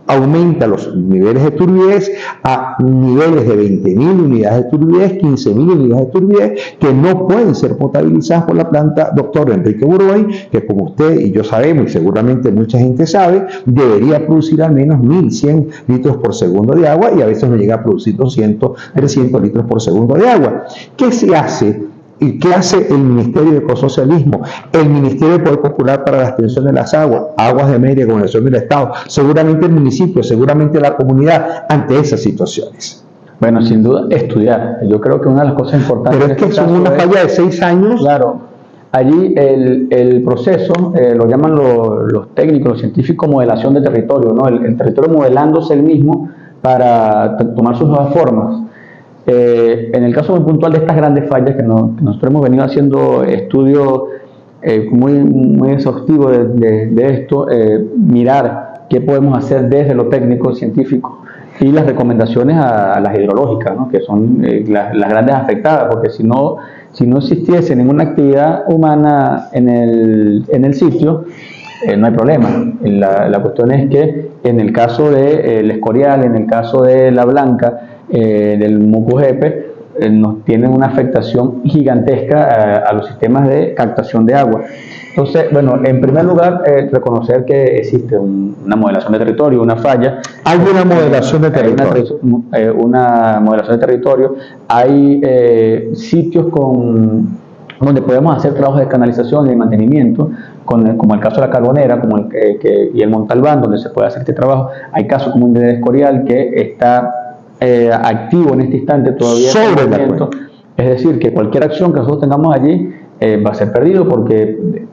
aumenta los niveles de turbidez a niveles de 20.000 unidades de turbidez, 15.000 unidades de turbidez, que no pueden ser potabilizadas por la planta Dr. Enrique Burgoy, que como usted y yo sabemos, y seguramente mucha gente sabe, debería producir al menos 1.100 litros por segundo de agua, y a veces no llega a producir 200, 300 litros por segundo de agua. ¿Qué se hace? ¿Y qué hace el Ministerio de Ecosocialismo? El Ministerio de Poder Popular para la Extensión de las Aguas de Mérida, Gobernación del Estado, seguramente el municipio, seguramente la comunidad, ante esas situaciones. Bueno, sin duda, estudiar. Yo creo que una de las cosas importantes... Pero es que son una falla de 6 años. Claro, allí el proceso, lo llaman los técnicos, los científicos, modelación de territorio, ¿no? El territorio modelándose el mismo para tomar sus nuevas formas. En el caso muy puntual de estas grandes fallas que nosotros hemos venido haciendo estudios muy exhaustivos de esto, mirar qué podemos hacer desde lo técnico, científico, y las recomendaciones a las hidrológicas, ¿no? Que son las grandes afectadas, porque si no existiese ninguna actividad humana en el sitio, no hay problema. La cuestión es que en el caso del Escorial, en el caso de La Blanca, del Mucujepe, nos tienen una afectación gigantesca a los sistemas de captación de agua. Entonces, bueno, en primer lugar, reconocer que existe una modelación de territorio, una falla. Hay una modelación de territorio. Una modelación de territorio. Hay sitios donde podemos hacer trabajos de canalización y de mantenimiento, como el caso de la Carbonera y el Montalbán, donde se puede hacer este trabajo. Hay casos como el de Escorial, que está activo en este instante todavía. Es decir, que cualquier acción que nosotros tengamos allí va a ser perdido, porque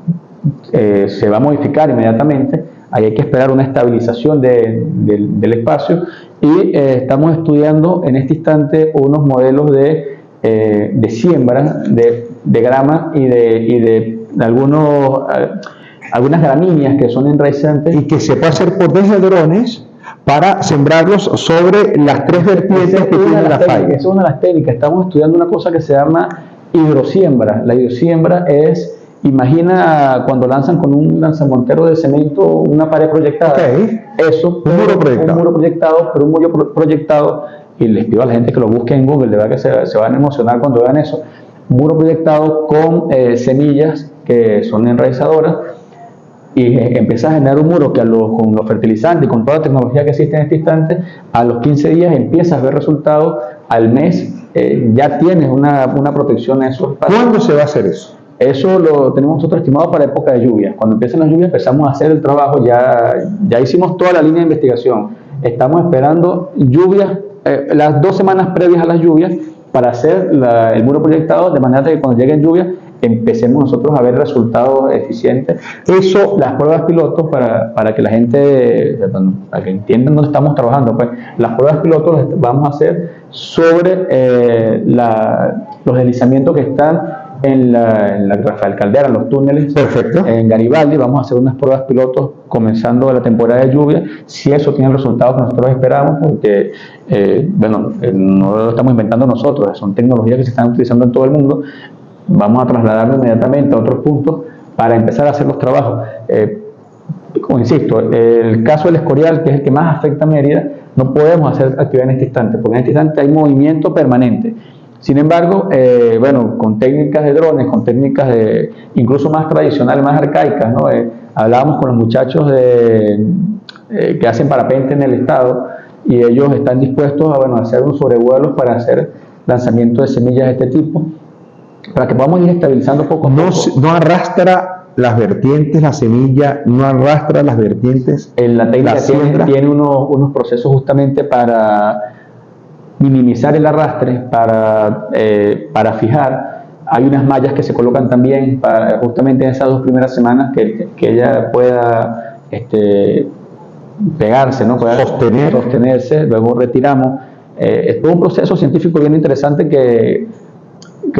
se va a modificar inmediatamente. Ahí hay que esperar una estabilización del espacio, y estamos estudiando en este instante unos modelos de siembra de grama y de algunas gramíneas que son enraizantes, y que se puede hacer por desde drones para sembrarlos sobre las 3 vertientes que tiene la falla. Esa es una de las técnicas. Estamos estudiando una cosa que se llama hidrosiembra. La hidrosiembra es, imagina cuando lanzan con un lanzamortero de cemento una pared proyectada. Eso, un muro proyectado, pero un muro proyectado, y les pido a la gente que lo busque en Google, de verdad que se van a emocionar cuando vean eso. Un muro proyectado con semillas que son enraizadoras, y empiezas a generar un muro que con los fertilizantes y con toda la tecnología que existe en este instante, a los 15 días empiezas a ver resultados, al mes ya tienes una protección en esos espacios. ¿Cuándo se va a hacer eso? Eso lo tenemos nosotros estimado para época de lluvia. Cuando empiezan las lluvias empezamos a hacer el trabajo, ya hicimos toda la línea de investigación. Estamos esperando lluvias, las 2 semanas previas a las lluvias, para hacer el muro proyectado, de manera que cuando lleguen lluvias empecemos nosotros a ver resultados eficientes. Eso, las pruebas pilotos, para que la gente, para que entiendan dónde estamos trabajando, pues las pruebas pilotos las vamos a hacer sobre los deslizamientos que están en la Rafael Caldera, en los túneles. Perfecto. En Garibaldi vamos a hacer unas pruebas pilotos comenzando la temporada de lluvia, si eso tiene el resultado que nosotros esperamos, porque no lo estamos inventando nosotros, son tecnologías que se están utilizando en todo el mundo. Vamos a trasladarlo inmediatamente a otros puntos para empezar a hacer los trabajos. Como insisto, el caso del Escorial, que es el que más afecta a Mérida, no podemos hacer actividad en este instante, porque en este instante hay movimiento permanente. Sin embargo, con técnicas de drones, con técnicas incluso más tradicionales, más arcaicas, ¿no? Hablábamos con los muchachos que hacen parapente en el estado, y ellos están dispuestos a hacer unos sobrevuelos para hacer lanzamiento de semillas de este tipo, para que podamos ir estabilizando poco a poco. No arrastra las vertientes, la semilla, no arrastra las vertientes. La técnica tiene unos procesos justamente para minimizar el arrastre, para fijar Hay unas mallas que se colocan también para justamente en esas 2 primeras semanas que ella pueda pegarse, ¿no? Pueda sostenerse, luego retiramos. Es todo un proceso científico bien interesante que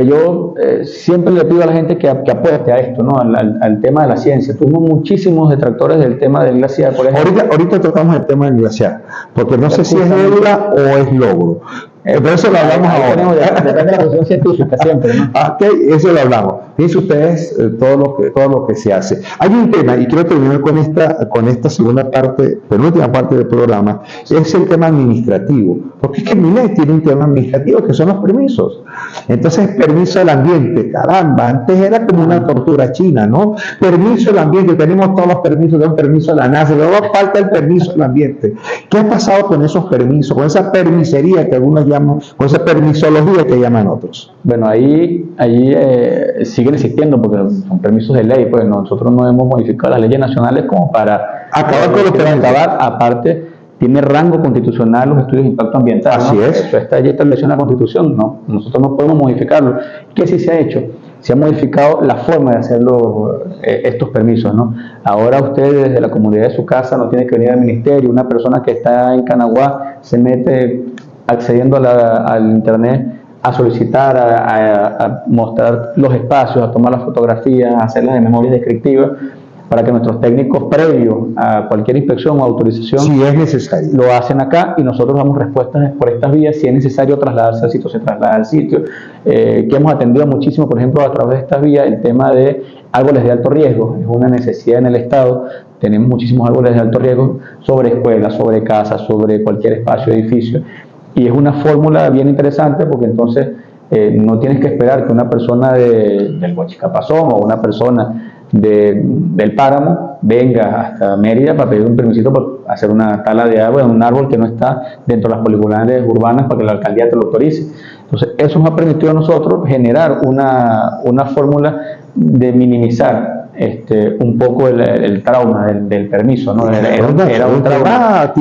yo siempre le pido a la gente que apueste a esto, ¿no? Al tema de la ciencia. Tuvimos muchísimos detractores del tema del glaciar, por ejemplo. Ahorita tocamos el tema del glaciar, porque no sé si es deuda o es logro. Pero eso lo hablamos ahora. Depende de la posición científica siempre, ¿no? Okay, eso lo hablamos. Fíjense ustedes todo lo que se hace. Hay un tema, y quiero terminar con esta segunda parte, penúltima parte del programa, es el tema administrativo. Porque es que MINES tiene un tema administrativo que son los permisos. Entonces, permiso del ambiente, caramba, antes era como una tortura china, ¿no? Permiso del ambiente, tenemos todos los permisos, tenemos permiso de la NASA, luego falta el permiso del ambiente. ¿Qué ha pasado con esos permisos, con esa permisería que algunos llaman, con esa permisología que llaman otros? Bueno, ahí siguen existiendo porque son permisos de ley, pues nosotros no hemos modificado las leyes nacionales como para acabar con los permisos. Aparte, tiene rango constitucional los estudios de impacto ambiental. Así ¿no? es. Eso está allí establecido en la Constitución, ¿no? Nosotros no podemos modificarlo. ¿Qué sí se ha hecho? Se ha modificado la forma de hacer estos permisos, ¿no? Ahora usted desde la comunidad de su casa no tiene que venir al ministerio. Una persona que está en Canaguá se mete accediendo al internet a solicitar, a mostrar los espacios, a tomar las fotografías, a hacer las memorias descriptivas, para que nuestros técnicos previos a cualquier inspección o autorización, si es necesario, lo hacen acá y nosotros damos respuestas por estas vías. Si es necesario trasladarse al sitio, se traslada al sitio. Que hemos atendido muchísimo, por ejemplo, a través de estas vías, el tema de árboles de alto riesgo. Es una necesidad en el Estado. Tenemos muchísimos árboles de alto riesgo sobre escuelas, sobre casas, sobre cualquier espacio, edificio. Y es una fórmula bien interesante porque entonces no tienes que esperar que una persona del Huachicapazón o una persona del Páramo venga hasta Mérida para pedir un permisito para hacer una tala de árbol en un árbol que no está dentro de las poligonales urbanas para que la alcaldía te lo autorice. Entonces, eso nos ha permitido a nosotros generar una fórmula de minimizar un poco el trauma del permiso, ¿no? Era un trauma.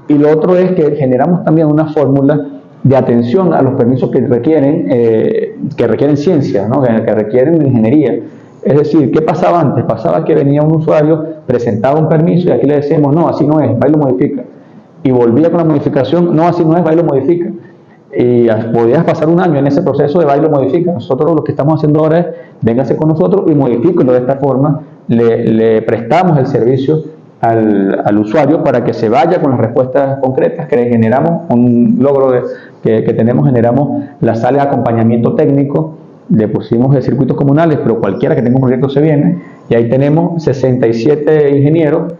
Y lo otro es que generamos también una fórmula de atención a los permisos que requieren ciencia, ¿no? que requieren ingeniería. Es decir, ¿qué pasaba antes? Pasaba que venía un usuario, presentaba un permiso y aquí le decíamos, no, así no es, va y lo modifica. Y volvía con la modificación, no, así no es, va y lo modifica. Y podías pasar un año en ese proceso de va y lo modifica. Nosotros lo que estamos haciendo ahora es, véngase con nosotros y modifíquelo de esta forma, le prestamos el servicio al usuario para que se vaya con las respuestas concretas que generamos, un logro que tenemos, generamos la sala de acompañamiento técnico, le pusimos de circuitos comunales, pero cualquiera que tenga un proyecto se viene, y ahí tenemos 67 ingenieros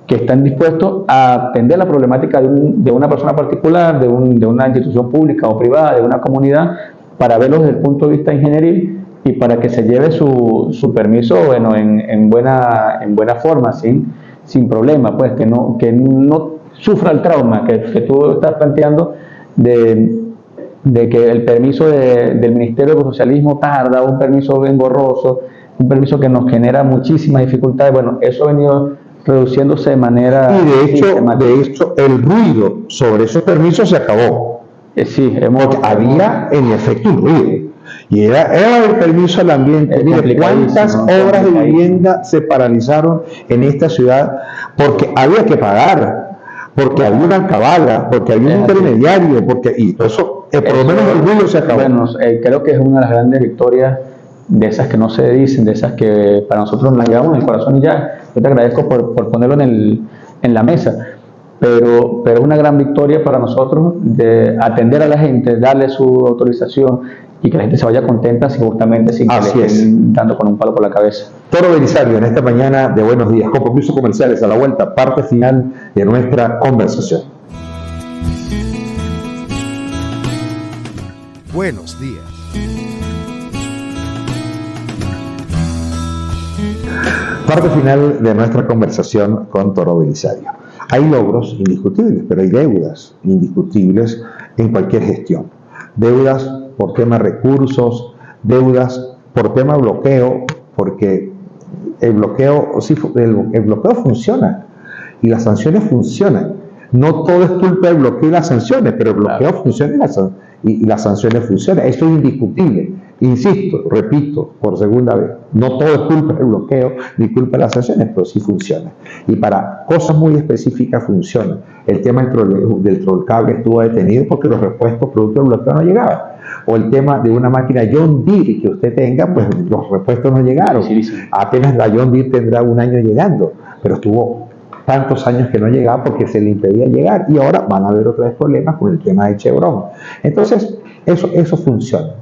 que están dispuestos a atender la problemática de una persona particular, de una institución pública o privada, de una comunidad, para verlo desde el punto de vista ingenieril y para que se lleve su permiso en buena forma, sin problema, pues que no sufra el trauma que tú estás planteando de que el permiso del Ministerio de Socialismo tarda, un permiso engorroso, un permiso que nos genera muchísimas dificultades. Bueno, eso ha venido reduciéndose de manera sistemática. De hecho, el ruido sobre esos permisos se acabó. Sí, había en efecto un ruido. Y era el permiso al ambiente. Mire, ¿cuántas obras de vivienda se paralizaron en esta ciudad? Porque había que pagar, porque había una cabala, porque había un intermediario, y todo eso, por lo menos el ruido se acabó. Bueno, creo que es una de las grandes victorias, de esas que no se dicen, de esas que para nosotros nos las llevamos en el corazón y ya. Yo te agradezco por ponerlo en la mesa. Pero es una gran victoria para nosotros de atender a la gente, darle su autorización y que la gente se vaya contenta justamente sin que le estén dando con un palo por la cabeza. Toro Belisario, en esta mañana de Buenos Días, compromisos comerciales a la vuelta, parte final de nuestra conversación. Buenos días. Parte final de nuestra conversación con Toro Belisario. Hay logros indiscutibles, pero hay deudas indiscutibles en cualquier gestión. Deudas por tema recursos, deudas por tema bloqueo, porque el bloqueo funciona y las sanciones funcionan. No todo es culpa del bloqueo y las sanciones, pero el bloqueo funciona y las sanciones funcionan. Eso es indiscutible. Insisto, repito, por segunda vez, no todo es culpa del bloqueo ni culpa de las sanciones, pero sí funciona. Y para cosas muy específicas funciona. El tema del trolcable estuvo detenido porque los repuestos producto del bloqueo no llegaban. O el tema de una máquina John Deere que usted tenga, pues los repuestos no llegaron. Sí, sí. Apenas la John Deere tendrá un año llegando, pero estuvo tantos años que no llegaba porque se le impedía llegar, y ahora van a haber otra vez problemas con el tema de Chevron. Entonces, eso funciona,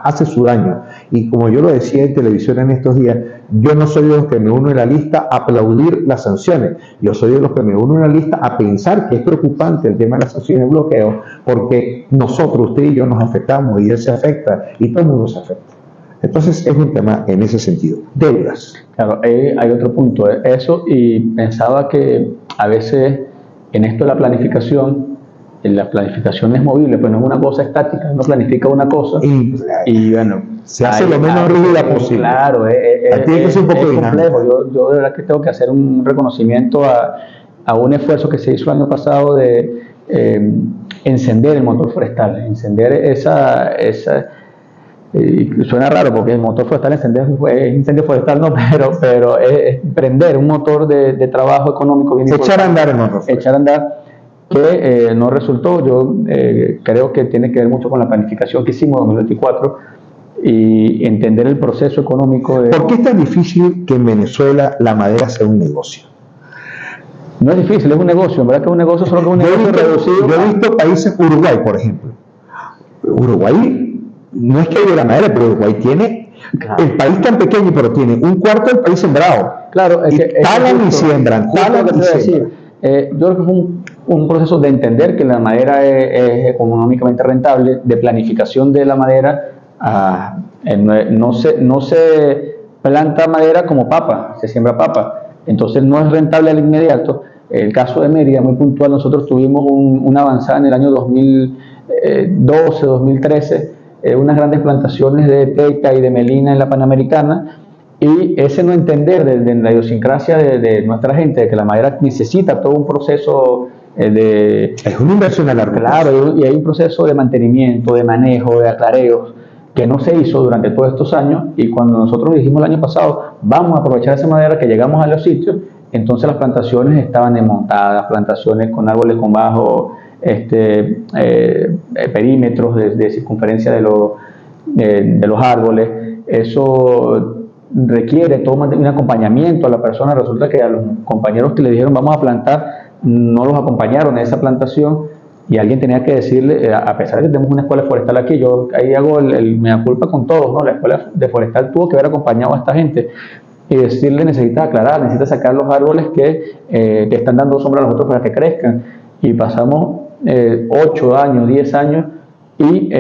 hace su daño. Y como yo lo decía en televisión en estos días, yo no soy de los que me uno en la lista a aplaudir las sanciones, yo soy de los que me uno en la lista a pensar que es preocupante el tema de las sanciones de bloqueo, porque nosotros, usted y yo, nos afectamos y él se afecta y todo el mundo se afecta. Entonces es un tema en ese sentido. Deudas. Claro, hay otro punto, eso, y pensaba que a veces en esto de la planificación es movible, pues no es una cosa estática, uno planifica una cosa y bueno, se hace lo menos rígida posible. Claro, tiene que ser un poco complejo. Yo de verdad que tengo que hacer un reconocimiento a un esfuerzo que se hizo el año pasado de encender el motor forestal, encender esa suena raro porque el motor forestal incendio forestal no, pero es prender un motor de trabajo económico bien importante. Echar a andar el motor forestal. Echar a andar, que no resultó. Yo creo que tiene que ver mucho con la planificación que hicimos en 2024 y entender el proceso económico. ¿Por qué es tan difícil que en Venezuela la madera sea un negocio? No es difícil, es un negocio, en verdad que es un negocio, solo que es un negocio reducido. Yo he visto países, Uruguay por ejemplo. Uruguay no es que haya la madera, pero Uruguay tiene, el país tan pequeño, pero tiene un cuarto del país sembrado. Claro, talan y siembran, talan y siembran. Yo creo que fue un proceso de entender que la madera es económicamente rentable, de planificación de la madera. No se planta madera como papa, se siembra papa, entonces no es rentable al inmediato. El caso de Mérida, muy puntual, nosotros tuvimos una avanzada en el año 2012, 2013, unas grandes plantaciones de teca y de melina en la Panamericana, y ese no entender de la idiosincrasia de nuestra gente, de que la madera necesita todo un proceso es una inversión a largo plazo. Claro, y hay un proceso de mantenimiento, de manejo, de aclareos, que no se hizo durante todos estos años, y cuando nosotros dijimos el año pasado, vamos a aprovechar esa madera, que llegamos a los sitios, entonces las plantaciones estaban desmontadas, plantaciones con árboles con bajo perímetros de circunferencia de los árboles. Eso requiere todo un acompañamiento a la persona. Resulta que a los compañeros que le dijeron vamos a plantar, no los acompañaron a esa plantación, y alguien tenía que decirle, a pesar de que tenemos una escuela forestal aquí, yo ahí hago el mea culpa con todos, ¿no? La escuela de forestal tuvo que haber acompañado a esta gente y decirle, necesitas aclarar, necesitas sacar los árboles que te están dando sombra a los otros para que crezcan. Y pasamos 8 años, 10 años, y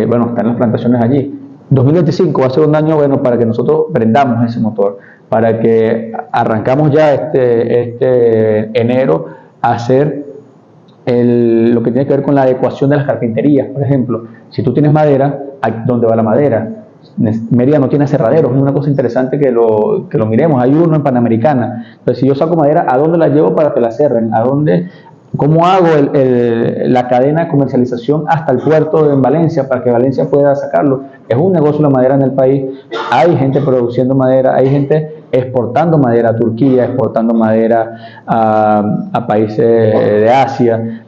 bueno, están las plantaciones allí. 2025 va a ser un año bueno para que nosotros prendamos ese motor, para que arrancamos ya este enero a hacer lo que tiene que ver con la adecuación de las carpinterías. Por ejemplo, si tú tienes madera, ¿dónde va la madera? Mérida no tiene aserraderos, es una cosa interesante que lo miremos. Hay uno en Panamericana. Entonces, si yo saco madera, ¿a dónde la llevo para que la aserren? ¿Cómo hago la cadena de comercialización hasta el puerto en Valencia para que Valencia pueda sacarlo? Es un negocio la madera en el país. Hay gente produciendo madera, hay gente exportando madera a Turquía, exportando madera a países de Asia.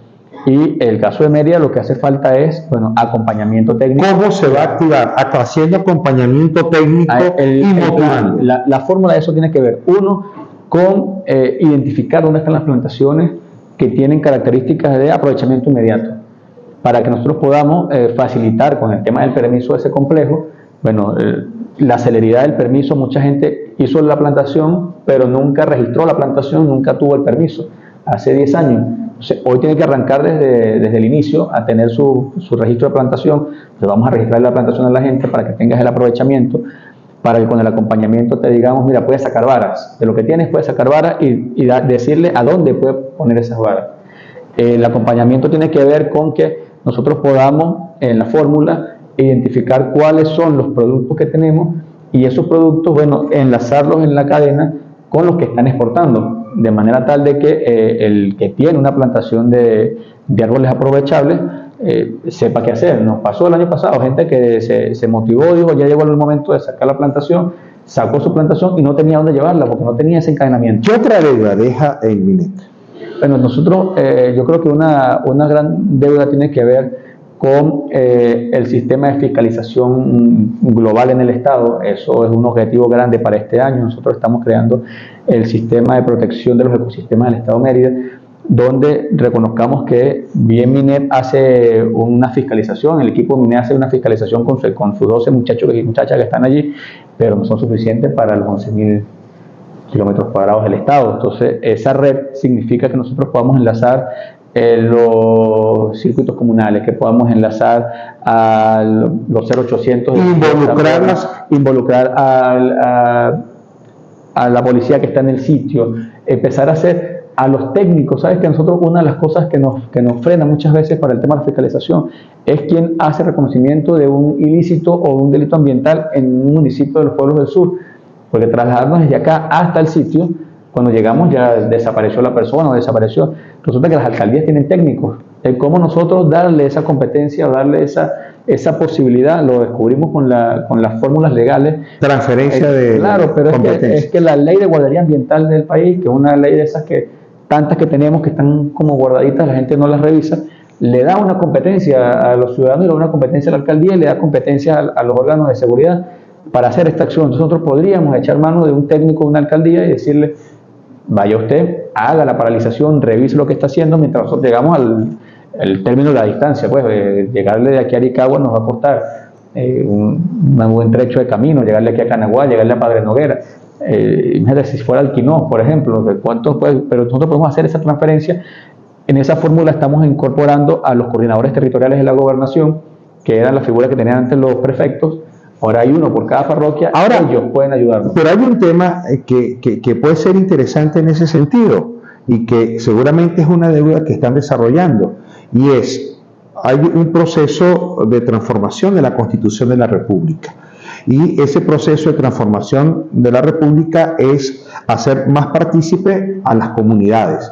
Y el caso de Mérida, lo que hace falta es, bueno, acompañamiento técnico. ¿Cómo se va a activar? Haciendo acompañamiento técnico y motivando. La fórmula de eso tiene que ver, uno, con identificar dónde están las plantaciones que tienen características de aprovechamiento inmediato, para que nosotros podamos facilitar con el tema del permiso de ese complejo. Bueno, la celeridad del permiso, mucha gente hizo la plantación, pero nunca registró la plantación, nunca tuvo el permiso, hace 10 años. Entonces, hoy tiene que arrancar desde el inicio a tener su registro de plantación. Entonces, vamos a registrar la plantación a la gente para que tengas el aprovechamiento, para que con el acompañamiento te digamos, mira, puedes sacar varas, de lo que tienes puedes sacar varas y decirle a dónde puedes poner esas varas. El acompañamiento tiene que ver con que nosotros podamos en la fórmula identificar cuáles son los productos que tenemos, y esos productos, bueno, enlazarlos en la cadena con los que están exportando, de manera tal de que el que tiene una plantación de árboles aprovechables sepa qué hacer. Nos pasó el año pasado, gente que se motivó, dijo, ya llegó el momento de sacar la plantación, sacó su plantación y no tenía dónde llevarla porque no tenía ese encadenamiento. ¿Qué otra deuda deja el MINET? Bueno, nosotros, yo creo que una gran deuda tiene que ver con el sistema de fiscalización global en el Estado. Eso es un objetivo grande para este año. Nosotros estamos creando el sistema de protección de los ecosistemas del Estado de Mérida, donde reconozcamos que bien MINEP hace una fiscalización, el equipo de MINEP hace una fiscalización con sus 12 muchachos y muchachas que están allí, pero no son suficientes para los 11.000 kilómetros cuadrados del Estado. Entonces, esa red significa que nosotros podamos enlazar los circuitos comunales, que podamos enlazar a los 0800, involucrar a la policía que está en el sitio, empezar a hacer a los técnicos. Sabes que nosotros una de las cosas que nos frena muchas veces para el tema de la fiscalización es quien hace reconocimiento de un ilícito o un delito ambiental en un municipio de los pueblos del sur, porque trasladarnos desde acá hasta el sitio, cuando llegamos ya desapareció la persona o desapareció. Resulta que las alcaldías tienen técnicos. ¿Cómo nosotros darle esa competencia o darle esa posibilidad? Lo descubrimos con las fórmulas legales. Transferencia de claro, pero es que la ley de guardería ambiental del país, que es una ley de esas tantas que tenemos que están como guardaditas, la gente no las revisa, le da una competencia a los ciudadanos, le da una competencia a la alcaldía y le da competencia a los órganos de seguridad para hacer esta acción. Entonces nosotros podríamos echar mano de un técnico de una alcaldía y decirle, vaya usted, haga la paralización, revise lo que está haciendo, mientras nosotros llegamos al término de la distancia. Pues llegarle de aquí a Aricagua nos va a costar un buen trecho de camino, llegarle aquí a Canaguá, llegarle a Padre Noguera. Imagínate si fuera al Quinó, por ejemplo, pero nosotros podemos hacer esa transferencia. En esa fórmula estamos incorporando a los coordinadores territoriales de la gobernación, que eran la figura que tenían antes los prefectos. Ahora hay uno por cada parroquia. Ahora ellos pueden ayudarnos. Pero hay un tema que puede ser interesante en ese sentido y que seguramente es una deuda que están desarrollando, y hay un proceso de transformación de la Constitución de la República, y ese proceso de transformación de la República es hacer más partícipe a las comunidades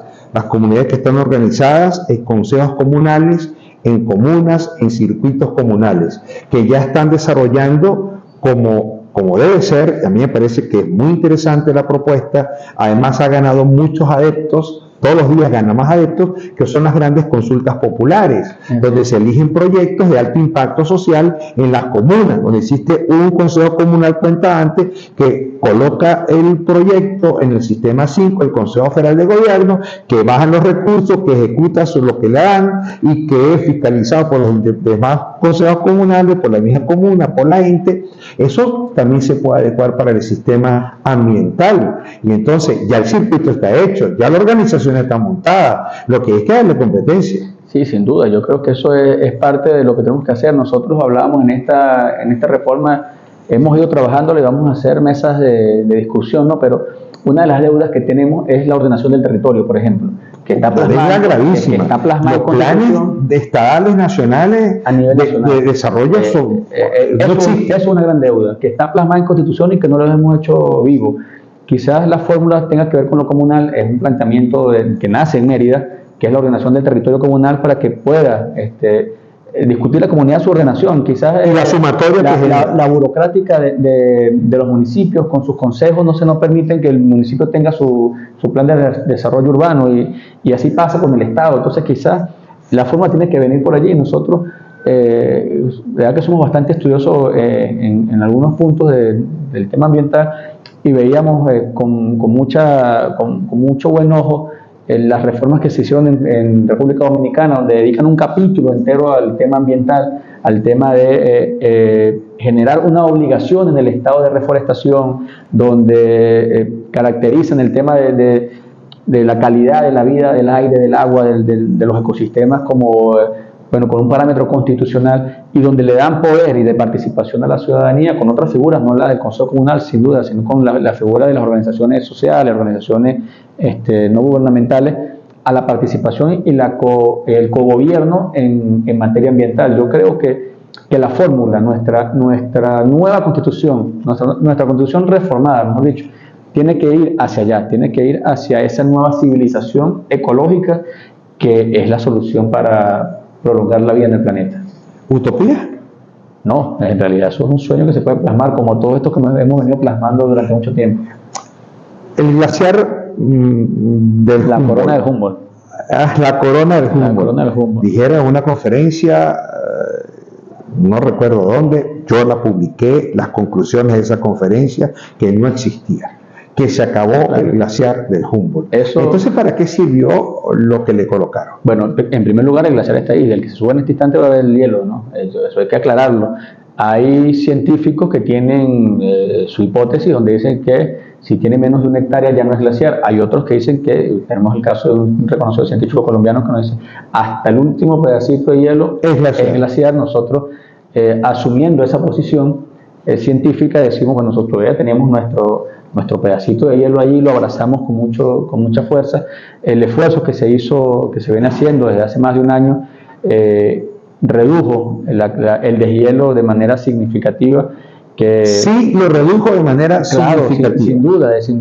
que están organizadas en consejos comunales, en comunas, en circuitos comunales, que ya están desarrollando como debe ser. A mí me parece que es muy interesante la propuesta. Además ha ganado muchos adeptos, todos los días gana más adeptos, que son las grandes consultas populares, donde se eligen proyectos de alto impacto social en las comunas, donde existe un consejo comunal cuentante que coloca el proyecto en el sistema 5, el Consejo Federal de Gobierno, que bajan los recursos, que ejecuta lo que le dan y que es fiscalizado por los demás consejos comunales, por la misma comuna, por la ente. Eso también se puede adecuar para el sistema ambiental, y entonces ya el circuito está hecho, ya la organización está montada, lo que hay que darle competencia. Sí, sin duda, yo creo que eso es parte de lo que tenemos que hacer. Nosotros hablábamos en esta reforma, hemos ido trabajando, le vamos a hacer mesas de discusión, ¿no? Pero una de las deudas que tenemos es la ordenación del territorio, por ejemplo, que está plasmada, gravísima. Que está plasmada los planes estadales nacionales a nivel nacional de desarrollo es una gran deuda que está plasmada en Constitución y que no lo hemos hecho vivo. Quizás la fórmula tenga que ver con lo comunal, es un planteamiento que nace en Mérida, que es la ordenación del territorio comunal, para que pueda discutir la comunidad su ordenación. Quizás y la sumatoria la burocrática de los municipios con sus consejos no permiten que el municipio tenga su plan de desarrollo urbano, y así pasa con el Estado. Entonces quizás la fórmula tiene que venir por allí. Nosotros verdad que somos bastante estudiosos en algunos puntos del tema ambiental, y veíamos con mucho buen ojo las reformas que se hicieron en República Dominicana, donde dedican un capítulo entero al tema ambiental, al tema de generar una obligación en el estado de reforestación, donde caracterizan el tema de la calidad de la vida, del aire, del agua, de los ecosistemas como con un parámetro constitucional, y donde le dan poder y de participación a la ciudadanía con otras figuras, no la del Consejo Comunal sin duda, sino con la figura de las organizaciones sociales, organizaciones no gubernamentales, a la participación y el cogobierno en materia ambiental. Yo creo que la fórmula, nuestra nueva constitución, nuestra constitución reformada, mejor dicho, tiene que ir hacia allá, tiene que ir hacia esa nueva civilización ecológica que es la solución para prolongar la vida en el planeta. ¿Utopía? No, en realidad eso es un sueño que se puede plasmar, como todo esto que hemos venido plasmando durante mucho tiempo. El glaciar del La Humboldt. corona de Humboldt. La corona del Humboldt. La corona del Humboldt. Dijeron en una conferencia, no recuerdo dónde, yo la publiqué, las conclusiones de esa conferencia, que no existía, que se acabó el glaciar del Humboldt. Entonces, ¿para qué sirvió lo que le colocaron? Bueno, en primer lugar, el glaciar está ahí, del que se sube en este instante va a haber el hielo, ¿no? Eso hay que aclararlo. Hay científicos que tienen su hipótesis donde dicen que si tiene menos de 1 hectárea ya no es glaciar. Hay otros que dicen que, tenemos el caso de un reconocido científico colombiano que nos dice hasta el último pedacito de hielo es glaciar. Nosotros, asumiendo esa posición científica, decimos, bueno, nosotros todavía teníamos nuestro pedacito de hielo allí, lo abrazamos con mucha fuerza. El esfuerzo que se hizo, que se viene haciendo desde hace más de un año, redujo el deshielo de manera significativa. Sí, lo redujo de manera significativa. Sin duda, si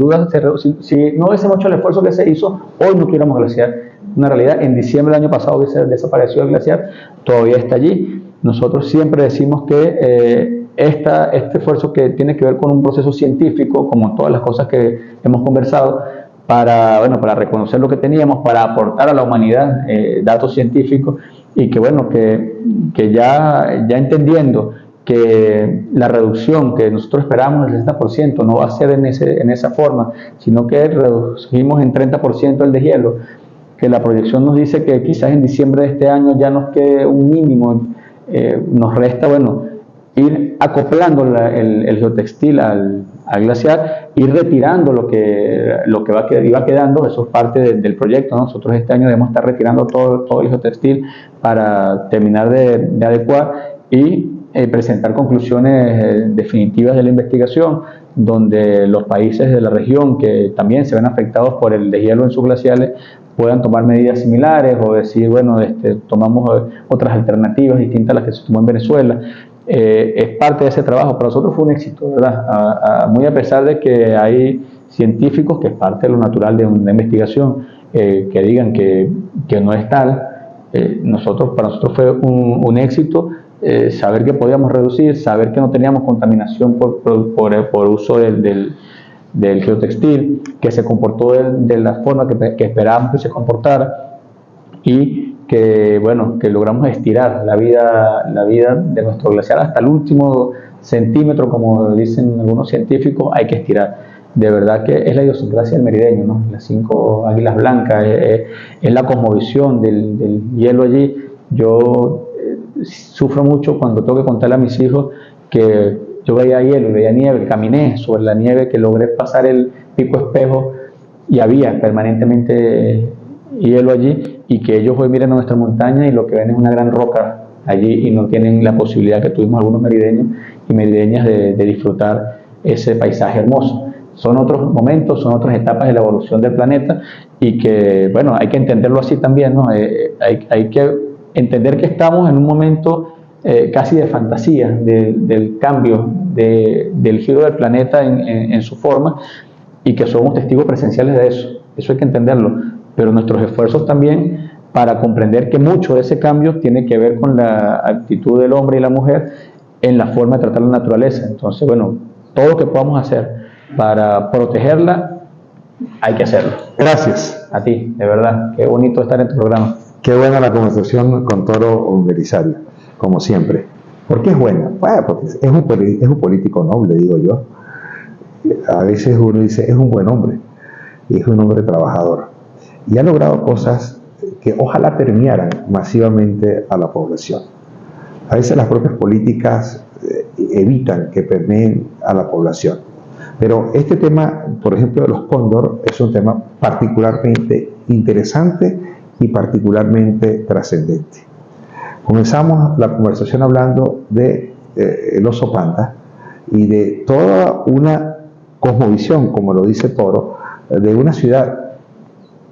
no hubiésemos hecho el esfuerzo que se hizo, hoy no tuviéramos glaciar. Una realidad, en diciembre del año pasado hubiese desaparecido el glaciar, todavía está allí. Nosotros siempre decimos que este esfuerzo que tiene que ver con un proceso científico, como todas las cosas que hemos conversado, para reconocer lo que teníamos, para aportar a la humanidad datos científicos, y que ya entendiendo que la reducción que nosotros esperamos del 60% no va a ser en esa forma, sino que reducimos en 30% el deshielo, que la proyección nos dice que quizás en diciembre de este año ya nos quede un mínimo. Nos resta, ir acoplando el geotextil al glaciar, ir retirando lo que iba quedando. Eso es parte del proyecto, ¿no? Nosotros este año debemos estar retirando todo el geotextil para terminar de adecuar y presentar conclusiones definitivas de la investigación, donde los países de la región que también se ven afectados por el deshielo en sus glaciales puedan tomar medidas similares, o decir, tomamos otras alternativas distintas a las que se tomó en Venezuela. Es parte de ese trabajo. Para nosotros fue un éxito, ¿verdad? Muy a pesar de que hay científicos, que es parte de lo natural de una investigación, que digan que no es tal. Para nosotros fue un éxito saber que podíamos reducir, saber que no teníamos contaminación por uso del geotextil, que se comportó de la forma que esperábamos que se comportara, y que logramos estirar la vida de nuestro glaciar hasta el último centímetro, como dicen algunos científicos. Hay que estirar. De verdad que es la idiosincrasia del merideño, ¿no? Las 5 águilas blancas, es la cosmovisión del hielo allí. Yo sufro mucho cuando tengo que contarle a mis hijos que yo veía hielo, veía nieve, caminé sobre la nieve, que logré pasar el pico espejo y había permanentemente hielo allí, y que ellos hoy miran a nuestra montaña y lo que ven es una gran roca allí, y no tienen la posibilidad que tuvimos algunos merideños y merideñas de disfrutar ese paisaje hermoso. Son otros momentos, son otras etapas de la evolución del planeta, y que hay que entenderlo así también, ¿no? Hay que entender que estamos en un momento casi de fantasía del cambio del giro del planeta en su forma, y que somos testigos presenciales de eso. Eso hay que entenderlo, pero nuestros esfuerzos también para comprender que mucho de ese cambio tiene que ver con la actitud del hombre y la mujer en la forma de tratar la naturaleza. Entonces, todo lo que podamos hacer para protegerla, hay que hacerlo. Gracias. A ti, de verdad, qué bonito estar en tu programa. Qué buena la conversación con Toro Belisario, como siempre. ¿Por qué es buena? Porque es un político noble, digo yo. A veces uno dice, es un buen hombre, y es un hombre trabajador, y ha logrado cosas que ojalá permearan masivamente a la población. A veces las propias políticas evitan que permeen a la población. Pero este tema, por ejemplo, de los cóndor, es un tema particularmente interesante y particularmente trascendente. Comenzamos la conversación hablando de el oso panda y de toda una cosmovisión, como lo dice Toro, de una ciudad,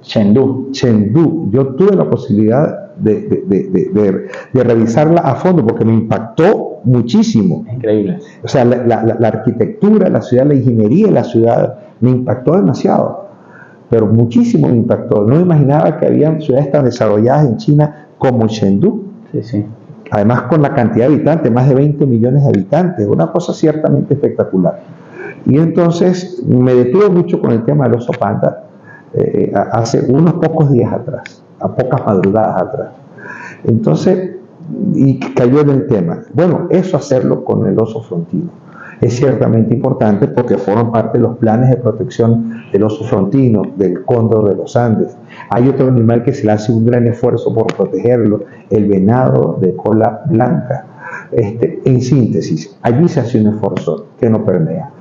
Chengdu. Yo tuve la posibilidad de revisarla a fondo porque me impactó muchísimo. Increíble. O sea, la arquitectura, la ciudad, la ingeniería de la ciudad me impactó demasiado, pero muchísimo me impactó. No me imaginaba que había ciudades tan desarrolladas en China como Chengdu. Sí, sí. Además con la cantidad de habitantes, más de 20 millones de habitantes, una cosa ciertamente espectacular. Y entonces me detuve mucho con el tema del oso panda hace unos pocos días atrás, a pocas madrugadas atrás. Entonces, y cayó en el tema. Bueno, eso hacerlo con el oso frontino es ciertamente importante porque forman parte de los planes de protección del oso frontino, del cóndor de los Andes. Hay otro animal que se le hace un gran esfuerzo por protegerlo, el venado de cola blanca. En síntesis, allí se hace un esfuerzo que no permea.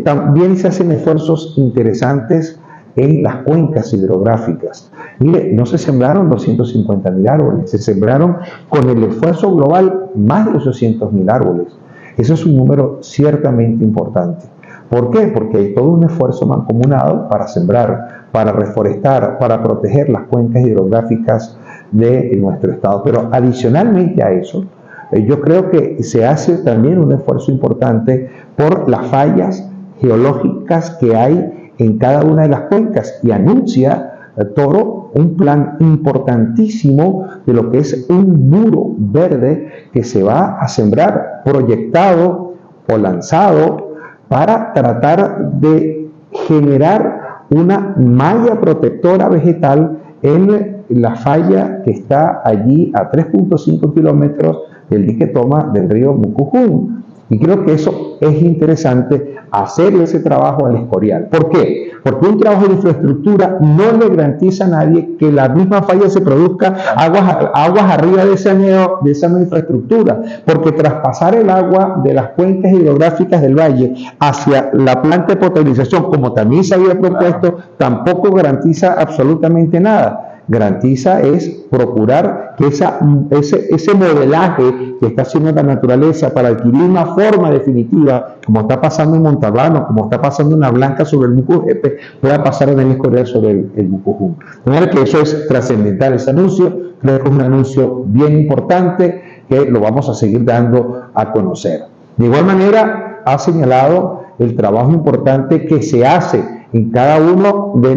También se hacen esfuerzos interesantes en las cuencas hidrográficas. Mire, no se sembraron 250.000 árboles, se sembraron con el esfuerzo global más de 800.000 árboles. Eso es un número ciertamente importante. ¿Por qué? Porque hay todo un esfuerzo mancomunado para sembrar, para reforestar, para proteger las cuencas hidrográficas de nuestro estado. Pero adicionalmente a eso, yo creo que se hace también un esfuerzo importante por las fallas geológicas que hay en cada una de las cuencas, y anuncia Toro un plan importantísimo de lo que es un muro verde que se va a sembrar, proyectado o lanzado para tratar de generar una malla protectora vegetal en la falla que está allí a 3.5 kilómetros del dique Toma del río Mucujún. Y creo que eso es interesante, hacer ese trabajo al Escorial. ¿Por qué? Porque un trabajo de infraestructura no le garantiza a nadie que la misma falla se produzca aguas arriba de esa nueva infraestructura, porque traspasar el agua de las cuencas hidrográficas del valle hacia la planta de potabilización, como también se había propuesto, tampoco garantiza absolutamente nada. Garantiza es procurar que ese modelaje que está haciendo la naturaleza para adquirir una forma definitiva, como está pasando en Montalbano, como está pasando en la Blanca sobre el Mucujepe, pueda pasar en el Escorial sobre el Mucujún. De manera que eso es trascendental, ese anuncio. Creo que es un anuncio bien importante que lo vamos a seguir dando a conocer. De igual manera, ha señalado el trabajo importante que se hace en cada uno de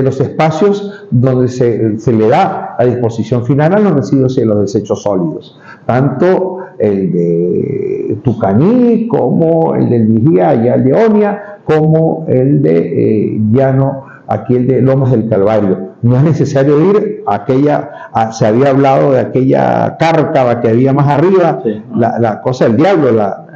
los espacios donde se le da a disposición final a los residuos y los desechos sólidos, tanto el de Tucaní como el del Vigía allá en Leonia, como el de Llano, aquí el de Lomas del Calvario. No es necesario ir se había hablado de aquella cárcava que había más arriba, sí, la cosa del diablo,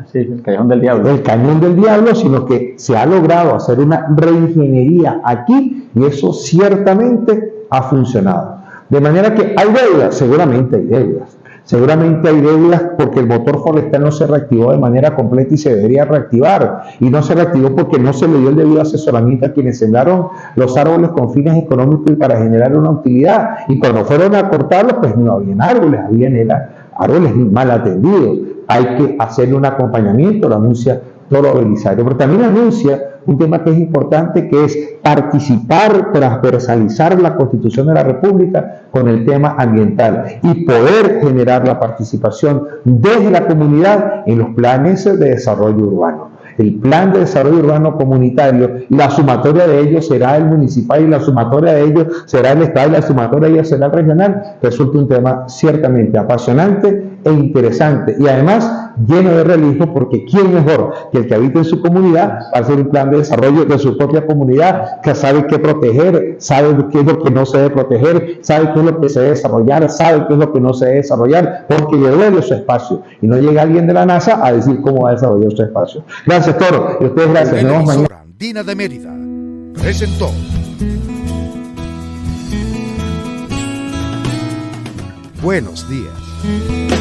sí, el Cañón del Diablo. El Cañón del Diablo, sino que se ha logrado hacer una reingeniería aquí y eso ciertamente ha funcionado. De manera que hay deudas, seguramente hay deudas. Seguramente hay deudas porque el motor forestal no se reactivó de manera completa y se debería reactivar. Y no se reactivó porque no se le dio el debido asesoramiento a quienes sembraron los árboles con fines económicos y para generar una utilidad. Y cuando fueron a cortarlos, pues no habían árboles, habían árboles mal atendidos. Hay que hacerle un acompañamiento, lo anuncia Toro Belisario. Pero también anuncia un tema que es importante, que es participar, transversalizar la Constitución de la República con el tema ambiental y poder generar la participación desde la comunidad en los planes de desarrollo urbano. El plan de desarrollo urbano comunitario, la sumatoria de ellos será el municipal y la sumatoria de ellos será el estado y la sumatoria de ellos será el regional. Resulta un tema ciertamente apasionante e interesante y además lleno de realismo, porque ¿quién mejor que el que habita en su comunidad para hacer un plan de desarrollo de su propia comunidad, que sabe qué proteger, sabe qué es lo que no se debe proteger, sabe qué es lo que se debe desarrollar, sabe qué es lo que no se debe desarrollar, porque le duele su espacio y no llega alguien de la NASA a decir cómo va a desarrollar su espacio? Gracias, Toro, y ustedes gracias. Nos vemos mañana. Andina de Mérida presentó Buenos Días.